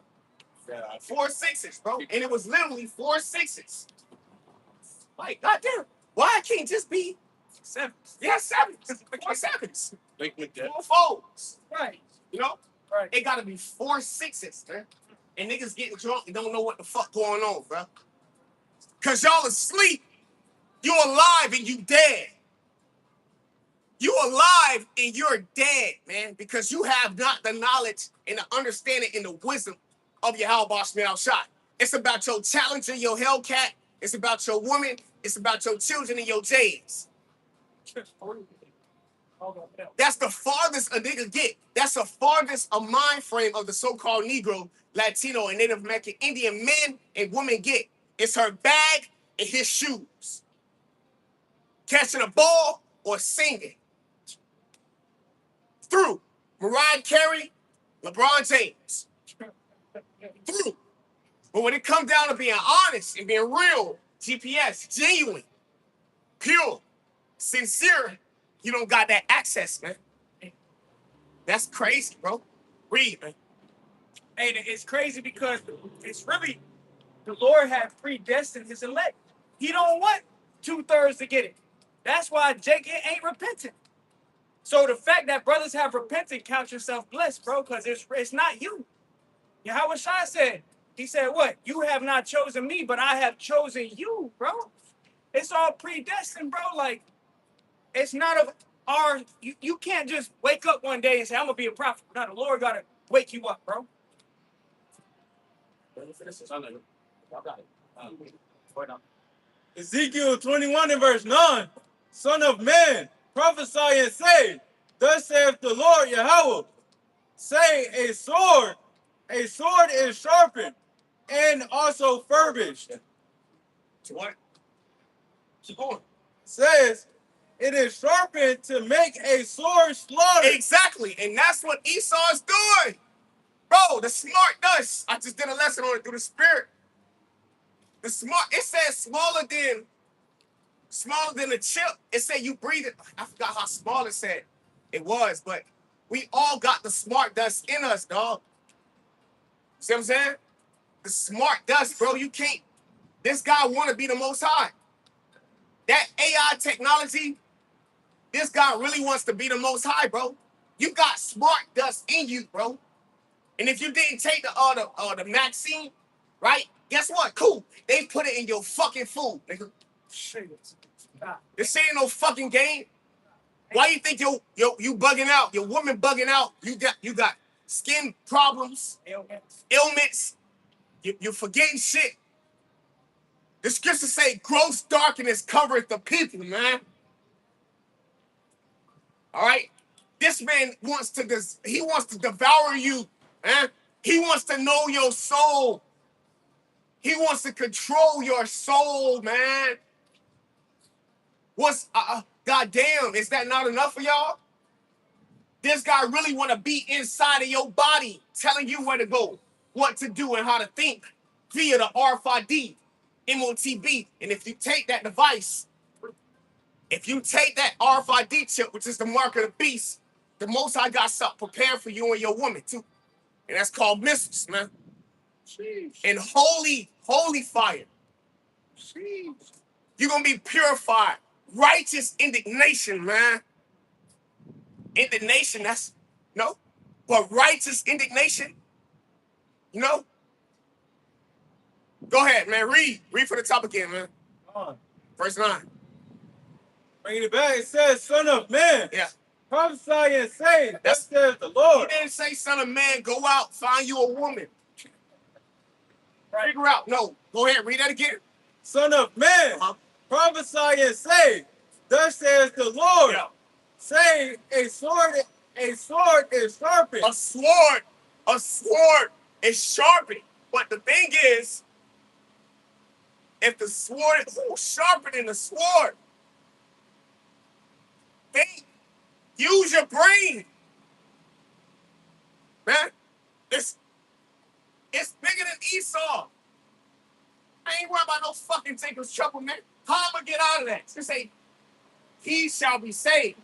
4 6s, bro. And it was literally 4 6s. Like, goddamn. Why it can't just be 7s? Yeah, 7s. 4 7s. Liquid death. 4 folds. Right. You know? Right. It gotta be 4 6s, man. And niggas getting drunk and don't know what the fuck going on, bro. Cause y'all asleep. You alive and you dead. You alive and you're dead, man. Because you have not the knowledge and the understanding and the wisdom of your Halbosh man shot. It's about your challenger, your Hellcat. It's about your woman. It's about your children and your J's. That's the farthest a nigga get. That's the farthest a mind frame of the so-called Negro, Latino, and Native American Indian men and women get. It's her bag and his shoes. Catching a ball or singing. Through Mariah Carey, LeBron James. Through. But when it comes down to being honest and being real, GPS, genuine, pure, sincere, you don't got that access, man. That's crazy, bro. Read, man. And it's crazy because it's really the Lord had predestined his elect. He don't want 2/3 to get it. That's why Jake ain't repentant. So the fact that brothers have repented, count yourself blessed, bro, because it's not you. Yahweh Shai said, he said, what? You have not chosen me, but I have chosen you, bro. It's all predestined, bro. Like, it's not of our, you can't just wake up one day and say, I'm going to be a prophet. No, the Lord got to wake you up, bro. Ezekiel 21 and verse 9. Son of man, prophesy and say, thus saith the Lord Yahweh, say a sword is sharpened and also furbished. What? Keep going. Says, it is sharpened to make a sword slaughter. Exactly. And that's what Esau is doing. Bro, the smart does. I just did a lesson on it through the spirit. The smart, it says smaller than a chip. It said you breathe it. I forgot how small it said it was, but we all got the smart dust in us, dog. See what I'm saying? The smart dust, bro. You can't. This guy want to be the most high. That AI technology, this guy really wants to be the most high, bro. You got smart dust in you, bro. And if you didn't take the vaccine, right? Guess what? Cool. They put it in your fucking food, nigga. This ain't no fucking game. Why you think you bugging out? Your woman bugging out. You got skin problems, ailments. You forgetting shit. The scriptures say gross darkness covereth the people, man. All right? This man wants to devour you, man. He wants to know your soul. He wants to control your soul, man. Goddamn, is that not enough for y'all? This guy really want to be inside of your body, telling you where to go, what to do, and how to think via the RFID, MOTB. And if you take that device, if you take that RFID chip, which is the mark of the beast, the Most High got something prepared for you and your woman, too. And that's called missiles, man. Jeez. And holy fire. Jeez. You're going to be purified. Righteous indignation, man. Indignation, but righteous indignation, Go ahead, man. Read for the top again, man. Verse 9. Bringing it back, it says, son of man. Yeah. Prophesy and say, thus says the Lord. He didn't say, son of man, go out, find you a woman. Figure out. No, go ahead, read that again. Son of man, prophesy and say, thus says the Lord. Yeah. Say a sword A sword is sharpened. A sword is sharpened. But the thing is, if the sword, who's sharpening the sword? Think. Use your brain. Man, it's bigger than Esau. I ain't worried about no fucking Jacob's trouble, man. How am I gonna get out of that? Just say, he shall be saved.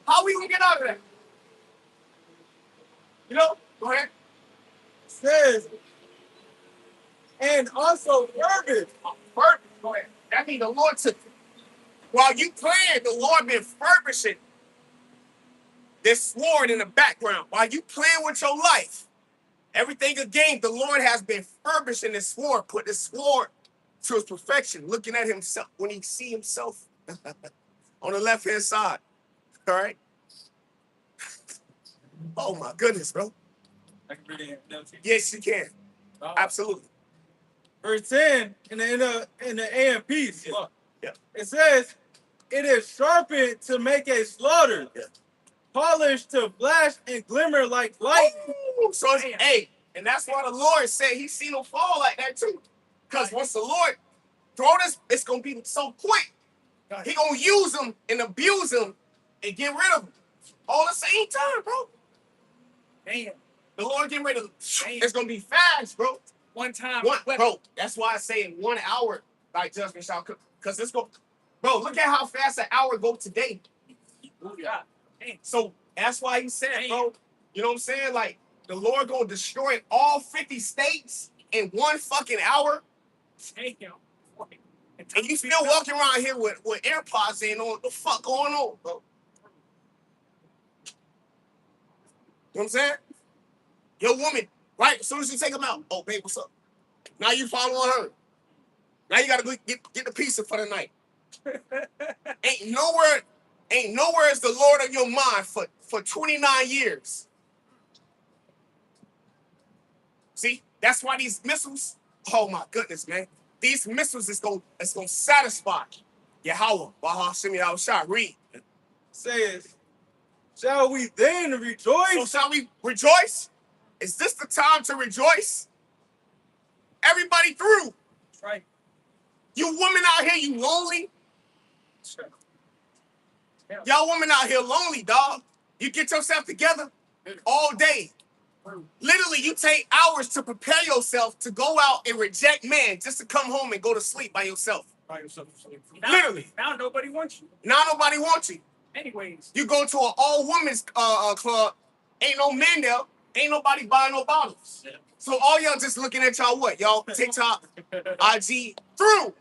How we gonna get out of that? You know? Go ahead. Says, and also fervent. Fervent. Go ahead. That means the Lord took it. While you playing, the Lord been furbishing this sword in the background. While you playing with your life, everything a game, the Lord has been furbishing this sword, put this sword to its perfection, looking at himself when he see himself on the left-hand side. All right? Oh my goodness, bro. I can read it. Yes, you can. Absolutely. Verse 10 in the AMP. Yeah. It says, it is sharpened to make a slaughter. Yeah. Polished to flash and glimmer like light. Ooh, so it's, hey, and that's why the Lord said he seen them fall like that too. Because once the Lord throw this, it's gonna be so quick. He gonna use them and abuse them and get rid of them all at the same time, bro. Damn. The Lord getting ready to. It's gonna be fast, bro. One time. Bro. That's why I say in 1 hour, like judgment shall come. Because it's go, bro. Look at how fast an hour go today. Yeah. So that's why he said, bro. You know what I'm saying? Like the Lord gonna destroy all 50 states in 1 fucking hour. Damn. And you still walking around here with AirPods in on. What the fuck going on, bro? You know what I'm saying? Your woman, right? As soon as you take them out, oh, babe, what's up? Now you following her. Now you gotta go get the pizza for the night. ain't nowhere is the Lord of your mind for 29 years. See, that's why these missiles, oh my goodness, man. These missiles is gonna satisfy Yahweh. Bahashim Yahushua. Read. Says, shall we then rejoice? So shall we rejoice? Is this the time to rejoice? Everybody through. That's right. You women out here, you lonely? Y'all women out here lonely, dog. You get yourself together all day. Literally, you take hours to prepare yourself to go out and reject man just to come home and go to sleep by yourself. Literally. Now nobody wants you. Now nobody wants you. Anyways. You go to an all-women's club, ain't no men there, ain't nobody buying no bottles. Yeah. So all y'all just looking at y'all what? Y'all TikTok, IG, through.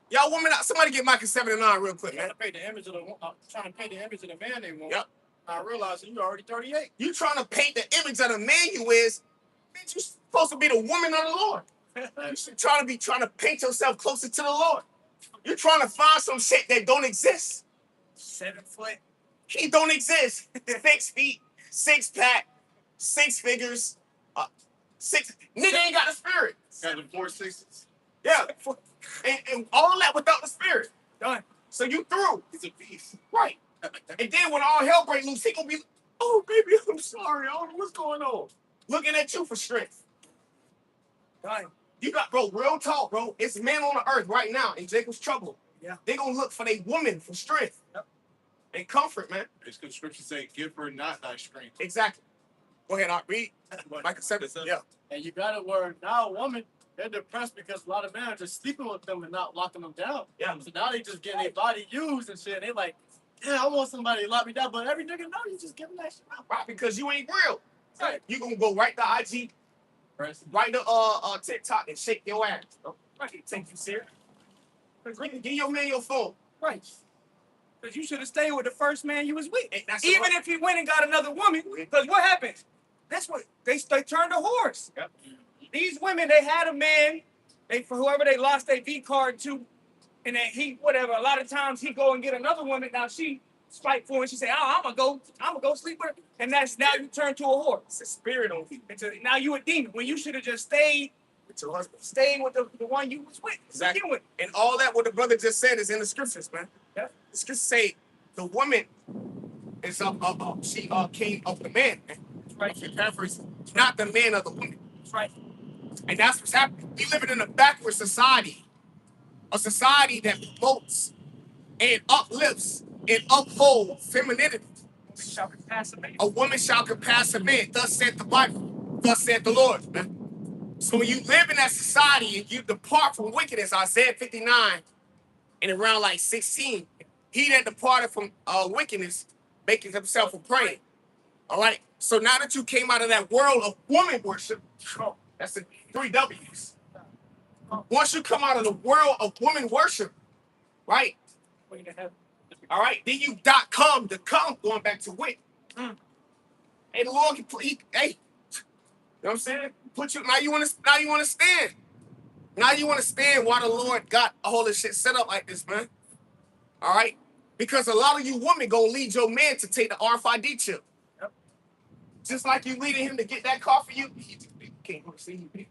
Y'all women, somebody get Micah 7-9 real quick, man. Trying to paint the image of the man they want. Yep. I realize you already 38. You trying to paint the image of the man you is, bitch, you supposed to be the woman of the Lord. You trying to paint yourself closer to the Lord. You're trying to find some shit that don't exist. 7 foot. He don't exist. 6 feet, 6-pack, 6 figures, 6. Nigga ain't got the spirit. Got the 4 6s. Yeah. And all that without the spirit. Done. So you through. He's a beast. Right. And then when all hell breaks loose, he gonna be, oh, baby, I'm sorry. I don't know what's going on. Looking at you for strength. Done. You got, bro, real talk, bro. It's men on the earth right now in Jacob's trouble. Yeah. They gonna look for their woman for strength. Yep. And comfort, man. It's because scripture say, give her not thy strength. Exactly. Go ahead, I'll read. Micah 7. Yeah. And you got it where now a woman, they're depressed because a lot of men are just sleeping with them and not locking them down. Yeah. So now they just getting their body used and shit. They like, yeah, I want somebody to lock me down, but every nigga know you just giving that shit out. Right, because you ain't real. Right. You gonna go right to IG, right to TikTok and shake your ass. Bro. Right, take you serious. Give your man your phone. Right. Because you should have stayed with the first man you was with. That's Even if he went and got another woman. Because what happens? That's what they turned a horse. Yep. These women, they had a man, for whoever they lost their V card to, and then whatever. A lot of times he go and get another woman. Now she spiteful and she say, "Oh, I'm gonna go sleep with her," and that's now you turn to a whore. It's a spirit on you. Now you a demon when you should have just stayed With your husband. Staying with the one you was with. Exactly. With. And all that what the brother just said is in the scriptures, man. Yeah. let's just say the woman is she came of the man, man. Right. Not the man of the woman. That's right. And that's what's happening. We living in a backward society, a society that promotes and uplifts and upholds femininity. Shall pass a man. A woman shall surpass a man. Thus said the Bible. Thus said the Lord, man. So when you live in that society and you depart from wickedness, Isaiah 59 and around like 16, he that departed from wickedness, making himself a prey. All right. So now that you came out of that world of woman worship, that's the 3 W's. Once you come out of the world of woman worship, right? All right, then you .com to come going back to wit. Hey, the Lord can put, hey, you know what I'm saying? Put you now. You want to stand. Now you understand why the Lord got all this shit set up like this, man. All right, because a lot of you women gonna lead your man to take the RFID chip. Yep. Just like you leading him to get that car for you. He can't go to see you.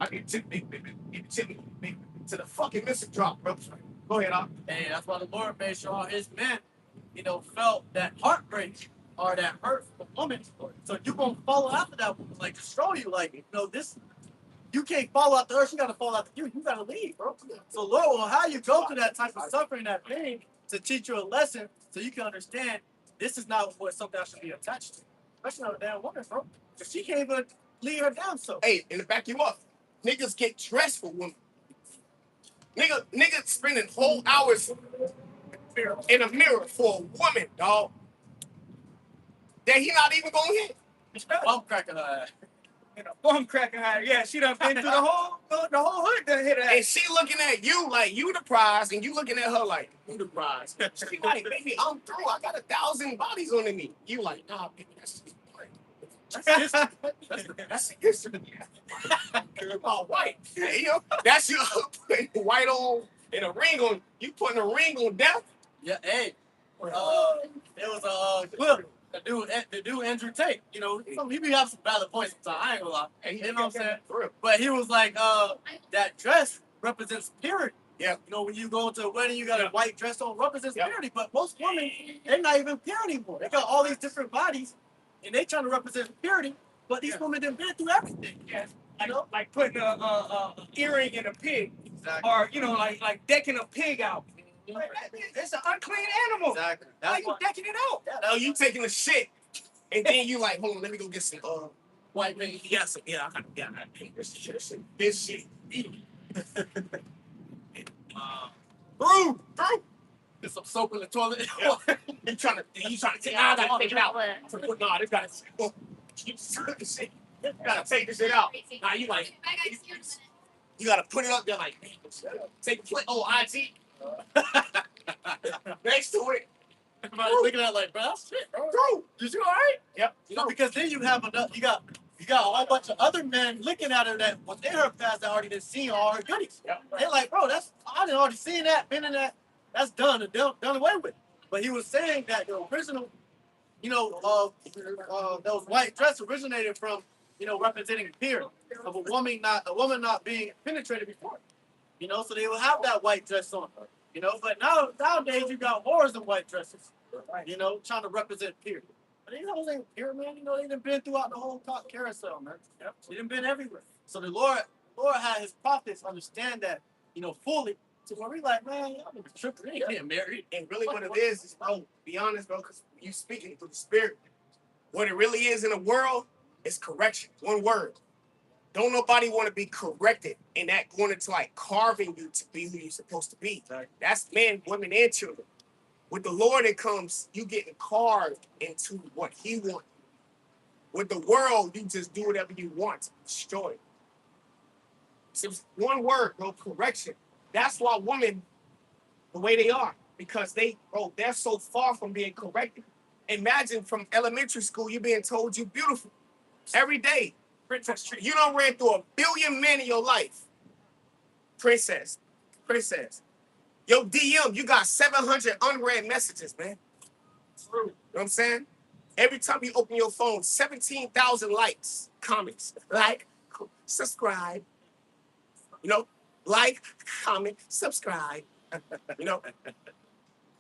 I get tip to the fucking missing drop, bro. Go ahead, Op. Hey, that's why the Lord made sure all his men, felt that heartbreak or that hurt from a woman. So you gonna follow after that woman, like to show you, like, this. You can't follow after her. She gotta follow after you. You gotta leave, bro. So Lord will have you go through that type of suffering, that pain, to teach you a lesson, so you can understand this is not what something I should be attached to. Especially not a damn woman, bro. Because she can't even leave her down. So hey, and to back you up, niggas get dressed for women. Niggas spending whole hours in a mirror for a woman, dog. That he not even gonna hit. I'm cracking her ass. Bum cracking her. Yeah, she done been through the whole hood done hit her. And she looking at you like you the prize, and you looking at her like you the prize. She like, baby, I'm through. I got 1,000 bodies on me. You like, nah, baby, that's history. About white. You know, that's you putting white on and a ring on. You putting a ring on death. Yeah, hey. It was a clip. The dude Andrew Tate, he be having some valid points sometimes. I ain't gonna lie. You know what I'm saying? But he was like, that dress represents purity. Yeah. When you go to a wedding, you got a white dress on, represents purity. But most women, they're not even pure anymore. They got all these different bodies, and they trying to represent purity. But these women done been through everything. Yeah. Like putting a earring in a pig, exactly. Or like decking a pig out. It's an unclean animal. Exactly. Why you decking it out? No, you taking a shit, and then you like, hold on, let me go get some white meat. Yes, yeah, I got this shit. This shit. Through. Get some soap in the toilet. Yeah. you trying to take I gotta take it out. No, this gotta you gotta take this shit out. Now you like you gotta put it up there like take the IG. Next to it. Everybody's looking at it like, bro, that's shit, bro. Is you all right? Yep. Because then you have you got a whole bunch of other men looking at her that was in her past that already done seen all her goodies. Yep. They're like, bro, I done already seen that, been in that. That's done away with. But he was saying that the original, those white dress originated from, representing purity of a woman not being penetrated before. So they will have that white dress on. But nowadays you got whores in white dresses, trying to represent purity. But these hoes ain't pure, man. They done been throughout the whole carousel, man. Yep. They done been everywhere. So the Lord had his prophets understand that, fully. So where we like, man, y'all been tripping. They ain't getting married. And really what it is, bro, be honest, bro, because you speaking through the spirit. What it really is in the world is correction. One word. Don't nobody want to be corrected, and that going into like carving you to be who you're supposed to be. That's men, women, and children. With the Lord, it comes you getting carved into what He wants. With the world, you just do whatever you want to destroy it. It's one word, bro, correction. That's why women, the way they are, because they're so far from being corrected. Imagine from elementary school, you being told you're beautiful every day. You done ran through 1 billion men in your life. Princess. Your DM, you got 700 unread messages, man. You know what I'm saying? Every time you open your phone, 17,000 likes, comments. Like, subscribe. Like, comment, subscribe. You know,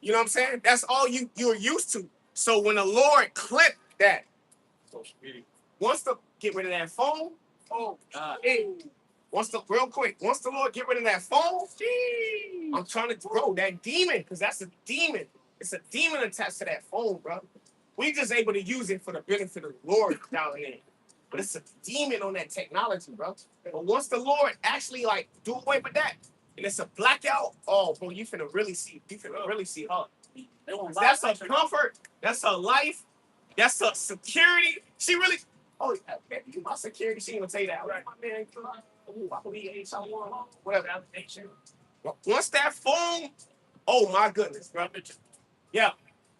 you know what I'm saying? That's all you're used to. So when the Lord clipped that, Social media. wants to get rid of that phone. Oh, hey, once the Lord get rid of that phone, I'm trying to grow that demon, because that's a demon. It's a demon attached to that phone, bro. We just able to use it for the benefit of the Lord down there. But it's a demon on that technology, bro. But once the Lord actually like do away with that, and it's a blackout, oh, bro, you finna really see her. That's her comfort. That's her life. That's her security. She really. Oh, yeah, man, you my security. She ain't gonna tell you that. Right, my man. Ooh, I believe someone. Whatever. Once that phone, oh my goodness, bro. Yeah,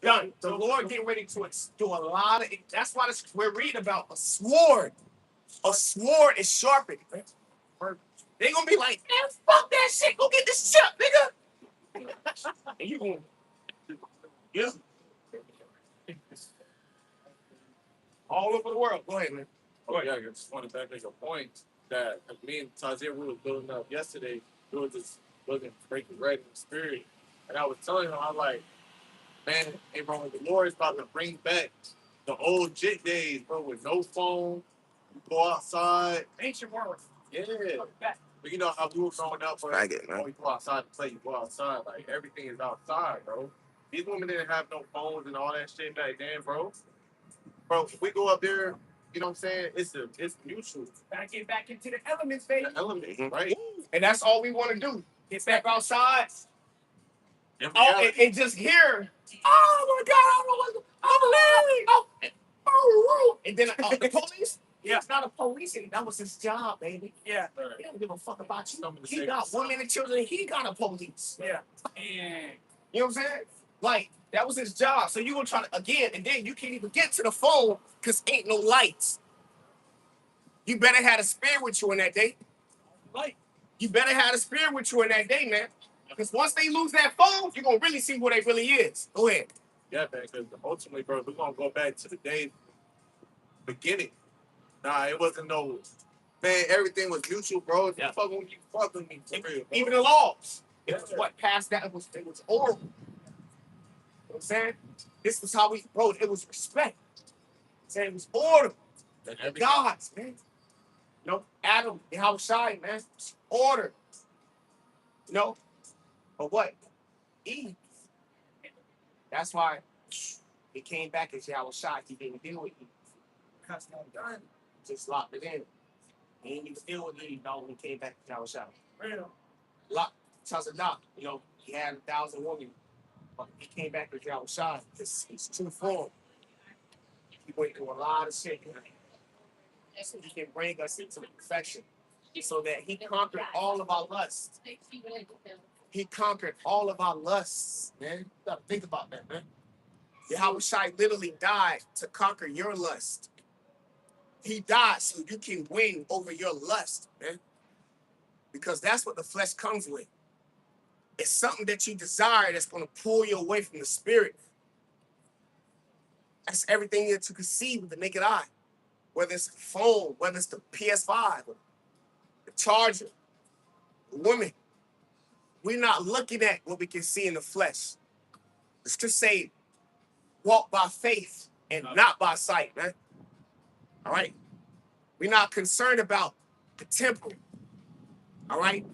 done. The Lord getting ready to do a lot of it. That's why we're reading about a sword. A sword is sharpened. They gonna be like, man, fuck that shit. Go get this chip, nigga. And you going, yeah. All over the world. Go ahead, man. Oh yeah, I just want to back up your point that me and Tazier, we was building up yesterday. We were just looking breaking bread in the spirit, and I was telling him, I'm like, man, hey bro, the Lord is about to bring back the old jit days, bro, with no phone. You go outside. Ancient world. Yeah. But you know how we were growing up, bro. I get it, man. When you go outside to play, you go outside. Like everything is outside, bro. These women didn't have no phones and all that shit back then, bro. Bro, if we go up there, you know what I'm saying? It's mutual. Gotta get back into the elements, baby. The element, right? And that's all we want to do. Get back outside. And And just hear, oh my God, I don't know what's and then the police. Yeah. It's not a police. That was his job, baby. Yeah. He don't give a fuck about you. He got women and children. He got a police. Yeah. You know what I'm saying? Like, that was his job. So you gonna try to, again, and then you can't even get to the phone because ain't no lights. You better have a spirit with you in that day. Right. You better have a spirit with you in that day, man. Because once they lose that phone, you're gonna really see what it really is. Go ahead. yeah, man, because ultimately, bro, we're gonna go back to the day beginning. Nah, it wasn't no man, everything was mutual, bro. If you fuck with me, fuck with me for real. Bro. Even the laws. It was what passed that it was horrible. You know what I'm saying? This was how we, bro, it was respect. Saying it was order. And Gods, man. You know, Adam, Yahushua, man, order. You know, but what? Eve. That's why he came back as Yahushua. He didn't deal with Eve. Cuss not done. Just locked it in. He didn't even deal with Eve, no, when he came back to Yahushua. Real. Locked, tells it not. You know, he had 1,000 women. But he came back with Yahushua. It's true form. He went through a lot of shit. So he can bring us into perfection. So that he conquered all of our lusts. He conquered all of our lusts, man. You gotta think about that, man. Yahushua literally died to conquer your lust. He died so you can win over your lust, man. Because that's what the flesh comes with. It's something that you desire that's going to pull you away from the spirit. That's everything that you can see with the naked eye. Whether it's the phone, whether it's the PS5, or the charger, the woman. We're not looking at what we can see in the flesh. It's to say, walk by faith and not by sight, man. All right? We're not concerned about the temple. All right?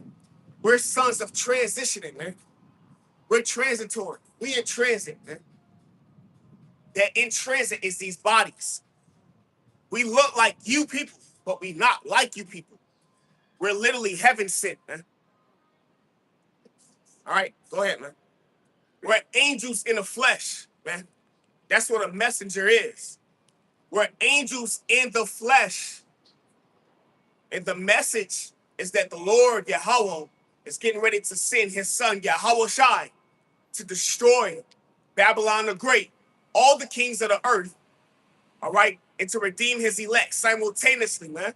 We're sons of transitioning, man. We're transitory. We in transit, man. That in transit is these bodies. We look like you people, but we not like you people. We're literally heaven sent, man. All right, go ahead, man. We're angels in the flesh, man. That's what a messenger is. We're angels in the flesh. And the message is that the Lord, Yahweh, is getting ready to send his son, Yahushua, to destroy Babylon the Great, all the kings of the earth, all right, and to redeem his elect simultaneously, man.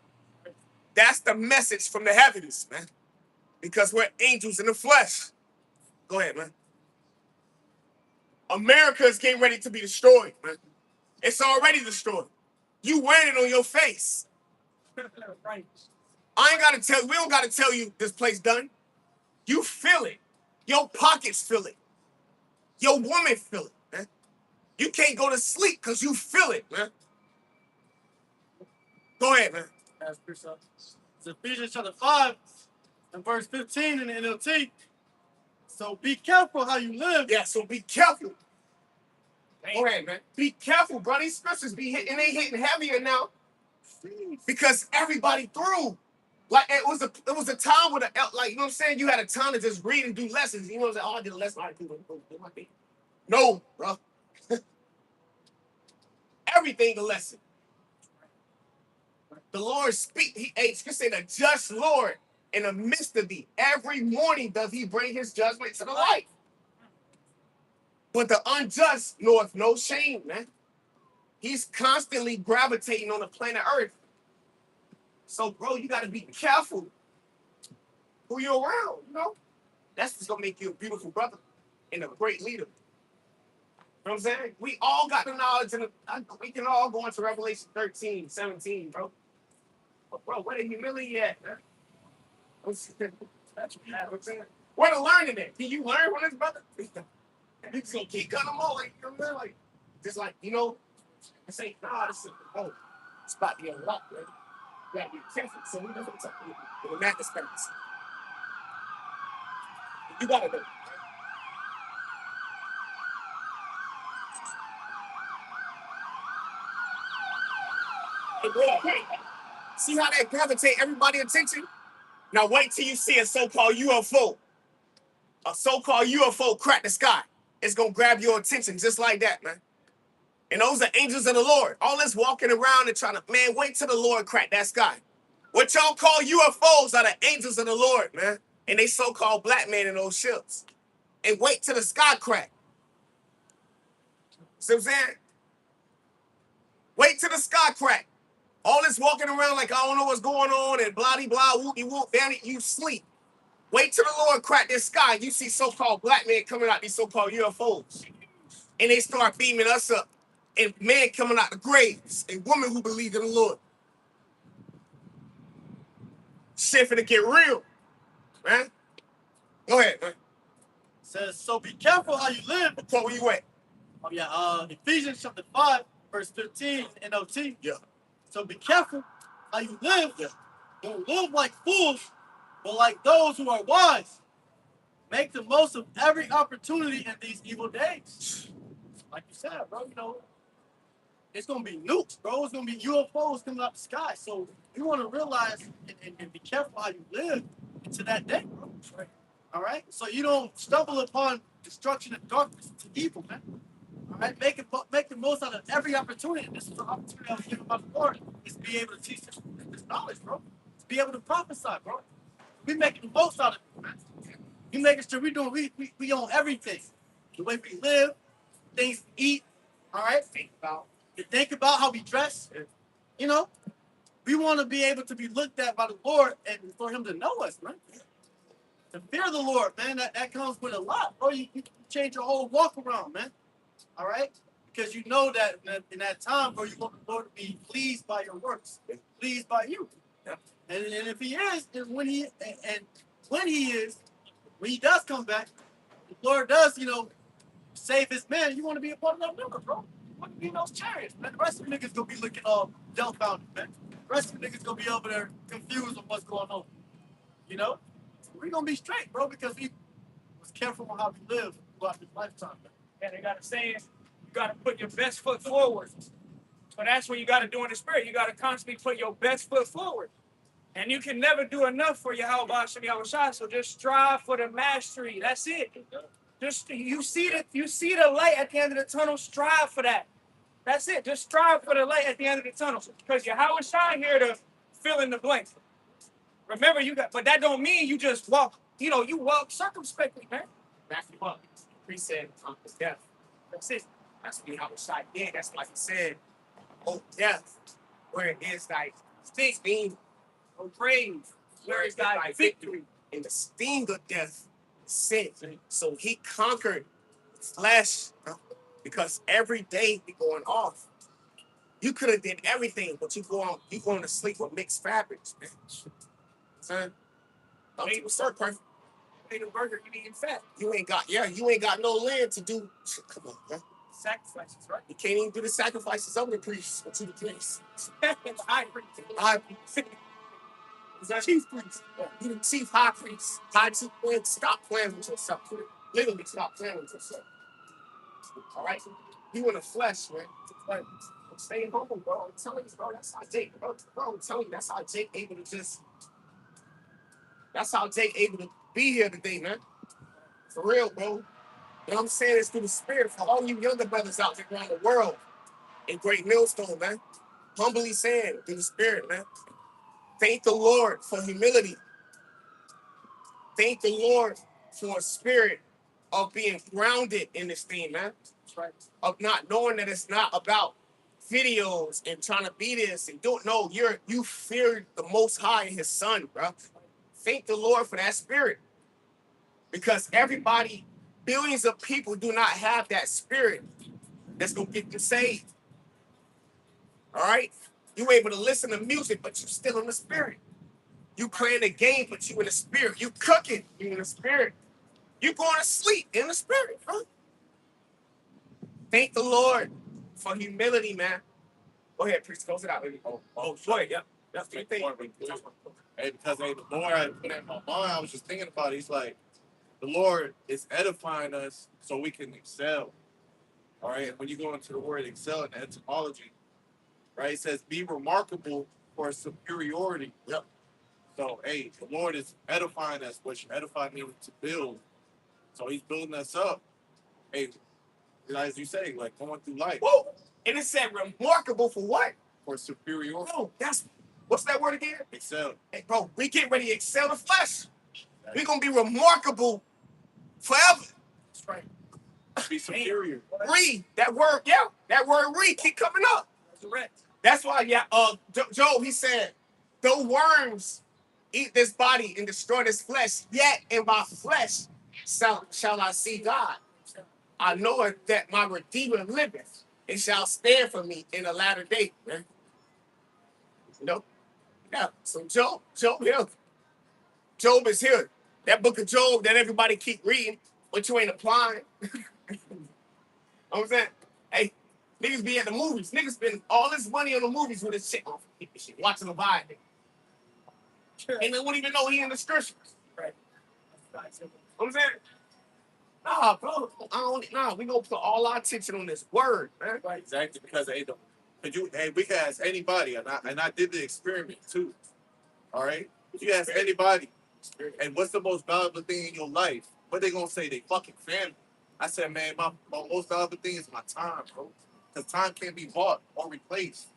That's the message from the heavens, man, because we're angels in the flesh. Go ahead, man. America is getting ready to be destroyed, man. It's already destroyed. You wearing it on your face. Right. I ain't got to tell you, we don't got to tell you this place done. You feel it. Your pockets feel it. Your woman feel it, man. You can't go to sleep because you feel it, man. Go ahead, man. That's precept. It's Ephesians chapter 5 and verse 15 in the NLT. So be careful how you live. Yeah, so be careful. Go ahead, man. Be careful, bro. These scriptures be hitting, they hitting heavier now. Because everybody through. Like it was a time with like, you know what I'm saying? You had a time to just read and do lessons. You know what I'm saying? Oh, I did a lesson. I do my thing. No, bro. Everything a lesson. The Lord speak. He say the just Lord in the midst of thee. Every morning does he bring his judgment to the light. But the unjust knoweth no shame, man. He's constantly gravitating on the planet Earth. So, bro, you got to be careful who you're around, you know? That's just going to make you a beautiful brother and a great leader. You know what I'm saying? We all got the knowledge, and we can all go into Revelation 13, 17, bro. But, bro, where the humility at, man? That's what I'm saying. Where the learning at? Can you learn from this brother? You just going to keep cutting them all, like, you know what I'm saying? Like, just like, you know, I say, nah, this is, oh, it's about to be a lot, man. You gotta be careful. So we know what's up in that respect. You gotta know. Hey, bro, hey, see how that gravitate everybody's attention? Now wait till you see a so-called UFO. A so-called UFO crack the sky. It's gonna grab your attention just like that, man. And those are angels of the Lord. All this walking around and trying to, man, wait till the Lord crack that sky. What y'all call UFOs are the angels of the Lord, man. And they so-called black men in those ships. And wait till the sky crack. See what I'm saying? Wait till the sky crack. All this walking around like I don't know what's going on and blah blah whoopie whoop down it, you sleep. Wait till the Lord crack this sky. You see so-called black men coming out these so-called UFOs. And they start beaming us up. And men coming out the graves. And women who believe in the Lord. Shit finna get real. Man. Go ahead, man. Says, so be careful how you live. Paul, where you at? Oh yeah, Ephesians chapter 5, verse 15, NLT. Yeah. So be careful how you live. Yeah. Don't live like fools, but like those who are wise. Make the most of every opportunity in these evil days. Like you said, bro, you know, it's gonna be nukes, bro. It's gonna be UFOs coming out the sky. So you want to realize and be careful how you live into that day, bro. Right. All right. So you don't stumble upon destruction and darkness to evil, man. All right. Make the most out of every opportunity. This is an opportunity I was given by the Lord, is to be able to teach this knowledge, bro. To be able to prophesy, bro. We making the most out of it, man. We making sure we own everything. The way we live, things we eat. All right. Think about how we dress. You know, we want to be able to be looked at by the Lord and for Him to know us, man. To fear the Lord, man, that comes with a lot, bro. You change your whole walk around, man. All right? Because you know that in that time, bro, you want the Lord to be pleased by your works, pleased by you. And if He is, and when He is, when He does come back, the Lord does, you know, save His man. You want to be a part of that number, bro. You want to be in those chariots, man. The rest of the niggas gonna be looking dumbfounded, man. The rest of the niggas gonna be over there confused on what's going on. You know? We're gonna be straight, bro, because we was careful on how we live throughout this lifetime, man. And they got a saying, you got to put your best foot forward. So that's what you got to do in the spirit. You got to constantly put your best foot forward. And you can never do enough for Yahweh Shem Yahushua. So just strive for the mastery. That's it. Just you see the light at the end of the tunnel. Strive for that. That's it. Just strive for the light at the end of the tunnel. Because Yahweh shine here to fill in the blanks. Remember, but that don't mean you just walk. You know, you walk circumspectly, man. Matthew up. He said, his death. That's it. That's what Yahweh shot did. That's like he said, oh, death, where it is thy sting, Oh, praise, where is thy victory? And the sting of death is sin. So he conquered flesh because every day he going off. You could have did everything, but you going to sleep with mixed fabrics, man. Son, don't even start perfect. Ain't a burger, you eating fat. You ain't got no land to do. Come on, man. Sacrifices, right? You can't even do the sacrifices of the priests or to the priests. High priest. High priest. Chief priest. You the chief high priest. High chief priest. Stop playing with yourself. Literally stop playing with yourself. All right? You in the flesh, man. Like, stay humble, bro. I'm telling you, bro. That's how Jake, bro. I'm telling you, that's how Jake able to just. That's how Jake able to be here today, man. For real, bro. And I'm saying this through the spirit for all you younger brothers out there around the world in Great Millstone, man. Humbly saying through the spirit, man. Thank the Lord for humility. Thank the Lord for a spirit of being grounded in this thing, man. Right. Of not knowing that it's not about videos and trying to be this and don't know you fear the Most High and His Son, bro. Thank the Lord for that spirit, because everybody, billions of people, do not have that spirit that's gonna get you saved. All right, you able to listen to music, but you still in the spirit. You playing the game, but you in the spirit. You cooking, you in the spirit. You going to sleep in the spirit, bro. Thank the Lord for humility, man. Go ahead, priest. Close it out, baby. Oh, go ahead. Yeah. That's the thing. Hey, because hey, the more I put it in my mind, I was just thinking about it. He's like, the Lord is edifying us so we can excel. All right. And when you go into the word excel in etymology, right, it says be remarkable for superiority. Yep. So, hey, the Lord is edifying us, which edify means to build. So He's building us up. Hey, as you say, like going through life. Whoa. And it said remarkable for what? For superiority. Bro, what's that word again? Excel. Hey, bro, we get ready to excel the flesh. We're going to be remarkable forever. That's right. Be superior. Read that word, yeah. That word read keep coming up. Correct. That's why, yeah, Job, he said, though worms eat this body and destroy this flesh, yet in my flesh shall I see God. I know it that my Redeemer liveth and shall stand for me in the latter day, man. You know? Yeah. So Job here. Job is here. That book of Job that everybody keep reading, but you ain't applying. You know what I'm saying? Hey, niggas be at the movies. Niggas spend all this money on the movies with this shit. Watching the Bible. And they won't even know he in the scriptures. Right. You know what I'm saying? Nah, bro. We gonna put all our attention on this word, man. Right. Exactly. Because we can ask anybody, and I did the experiment too. All right? You ask anybody, and what's the most valuable thing in your life? What they gonna say? They fucking family. I said, man, my most valuable thing is my time, bro. Because time can't be bought or replaced.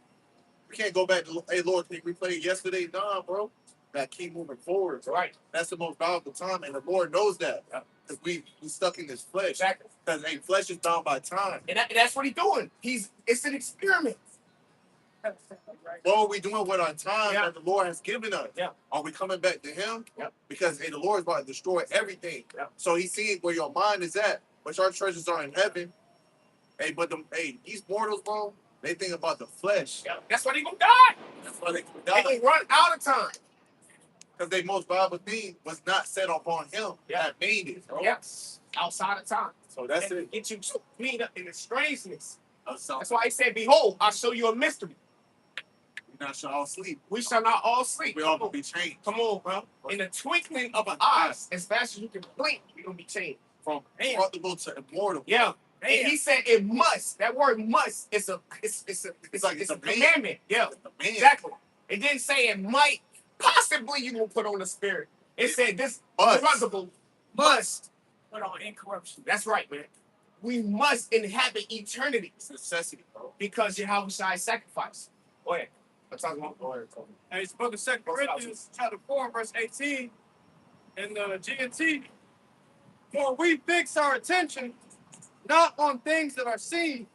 We can't go back to, hey, Lord, can we play yesterday? Nah, bro. Gotta keep moving forward. Right. That's the most valuable time, and the Lord knows that. Because we stuck in this flesh. Exactly. Because, hey, flesh is bound by time. And that's what he's doing. It's an experiment. What are we doing with our time Yeah. that the Lord has given us? Yeah. Are we coming back to Him? Yeah. Because, hey, the Lord is about to destroy everything. Yeah. So He's seeing where your mind is at, which our treasures are in heaven. Hey, but these mortals, bro, they think about the flesh. Yeah. That's why they gonna die. That's why they They gonna run out of time. Because their most valuable thing was not set upon Him. Yeah. That made it, bro. Yes. Outside of time. So that's and it. Get you cleaned up in the strangeness. So That's why he said, behold, I'll show you a mystery. we not shall all sleep. We shall not all sleep. We all gonna be changed. Come on, bro. In the twinkling of an eye, as fast as you can blink, you're gonna be changed. From corruptible to immortal. Yeah. And he said it must. That word must is a commandment. Yeah. Exactly. It didn't say it might. Possibly you will put on the spirit. It said this corruptible must Put on incorruption. That's right, man. We must inhabit eternity. It's a necessity, bro. Because Yahweh Shai sacrifice. Go ahead. I'm talking about. Go ahead. And it's book of 2 Corinthians, chapter 4, verse 18, in the G&T. For we fix our attention not on things that are seen,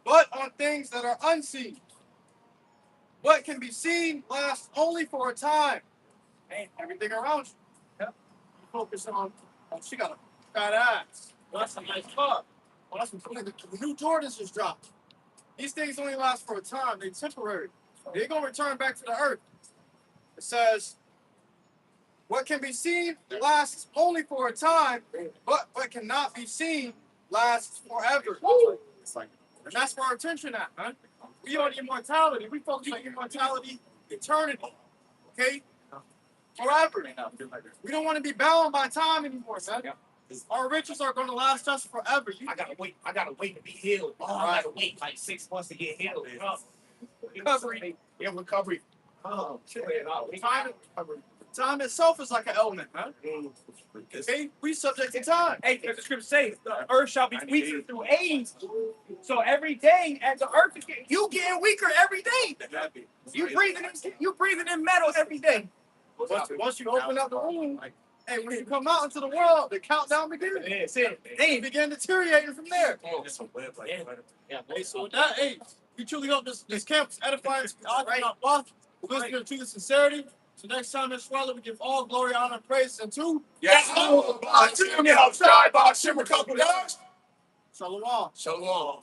but on things that are unseen. What can be seen lasts only for a time. And everything around you. Yep. You focus on, oh, she got a fat ass. Well, that's a nice car. Oh, that's what the new Jordans just dropped. These things only last for a time. They're temporary. They're going to return back to the earth. It says, What can be seen lasts only for a time, but what cannot be seen lasts forever. And that's where our attention at, man. We on immortality. We focus on immortality, eternity. Okay? Forever. We don't want to be bound by time anymore, man. Our riches are going to last us forever. I gotta wait to be healed. Oh, I gotta wait like 6 months to get healed. Recovery. Yeah, recovery. Oh, shit. Time itself is like an element, man. Okay? We subject to time. Hey, as the scripture says, the earth shall be weaker through age. So every day, as the earth is getting, you getting weaker every day. You breathing in metal every day. Once you open up the womb, hey, when you come out into the world, the countdown begins. That's it. They begin deteriorating from there. Yeah, Hey, so with that, hey, we truly hope this camp is edifying to us. We're listening to the sincerity. So next time in Charlotte, we give all glory, honor, and praise unto Yes, Lord. By Jimmy outside by Shimmer couple dogs. Shalom. Shalom.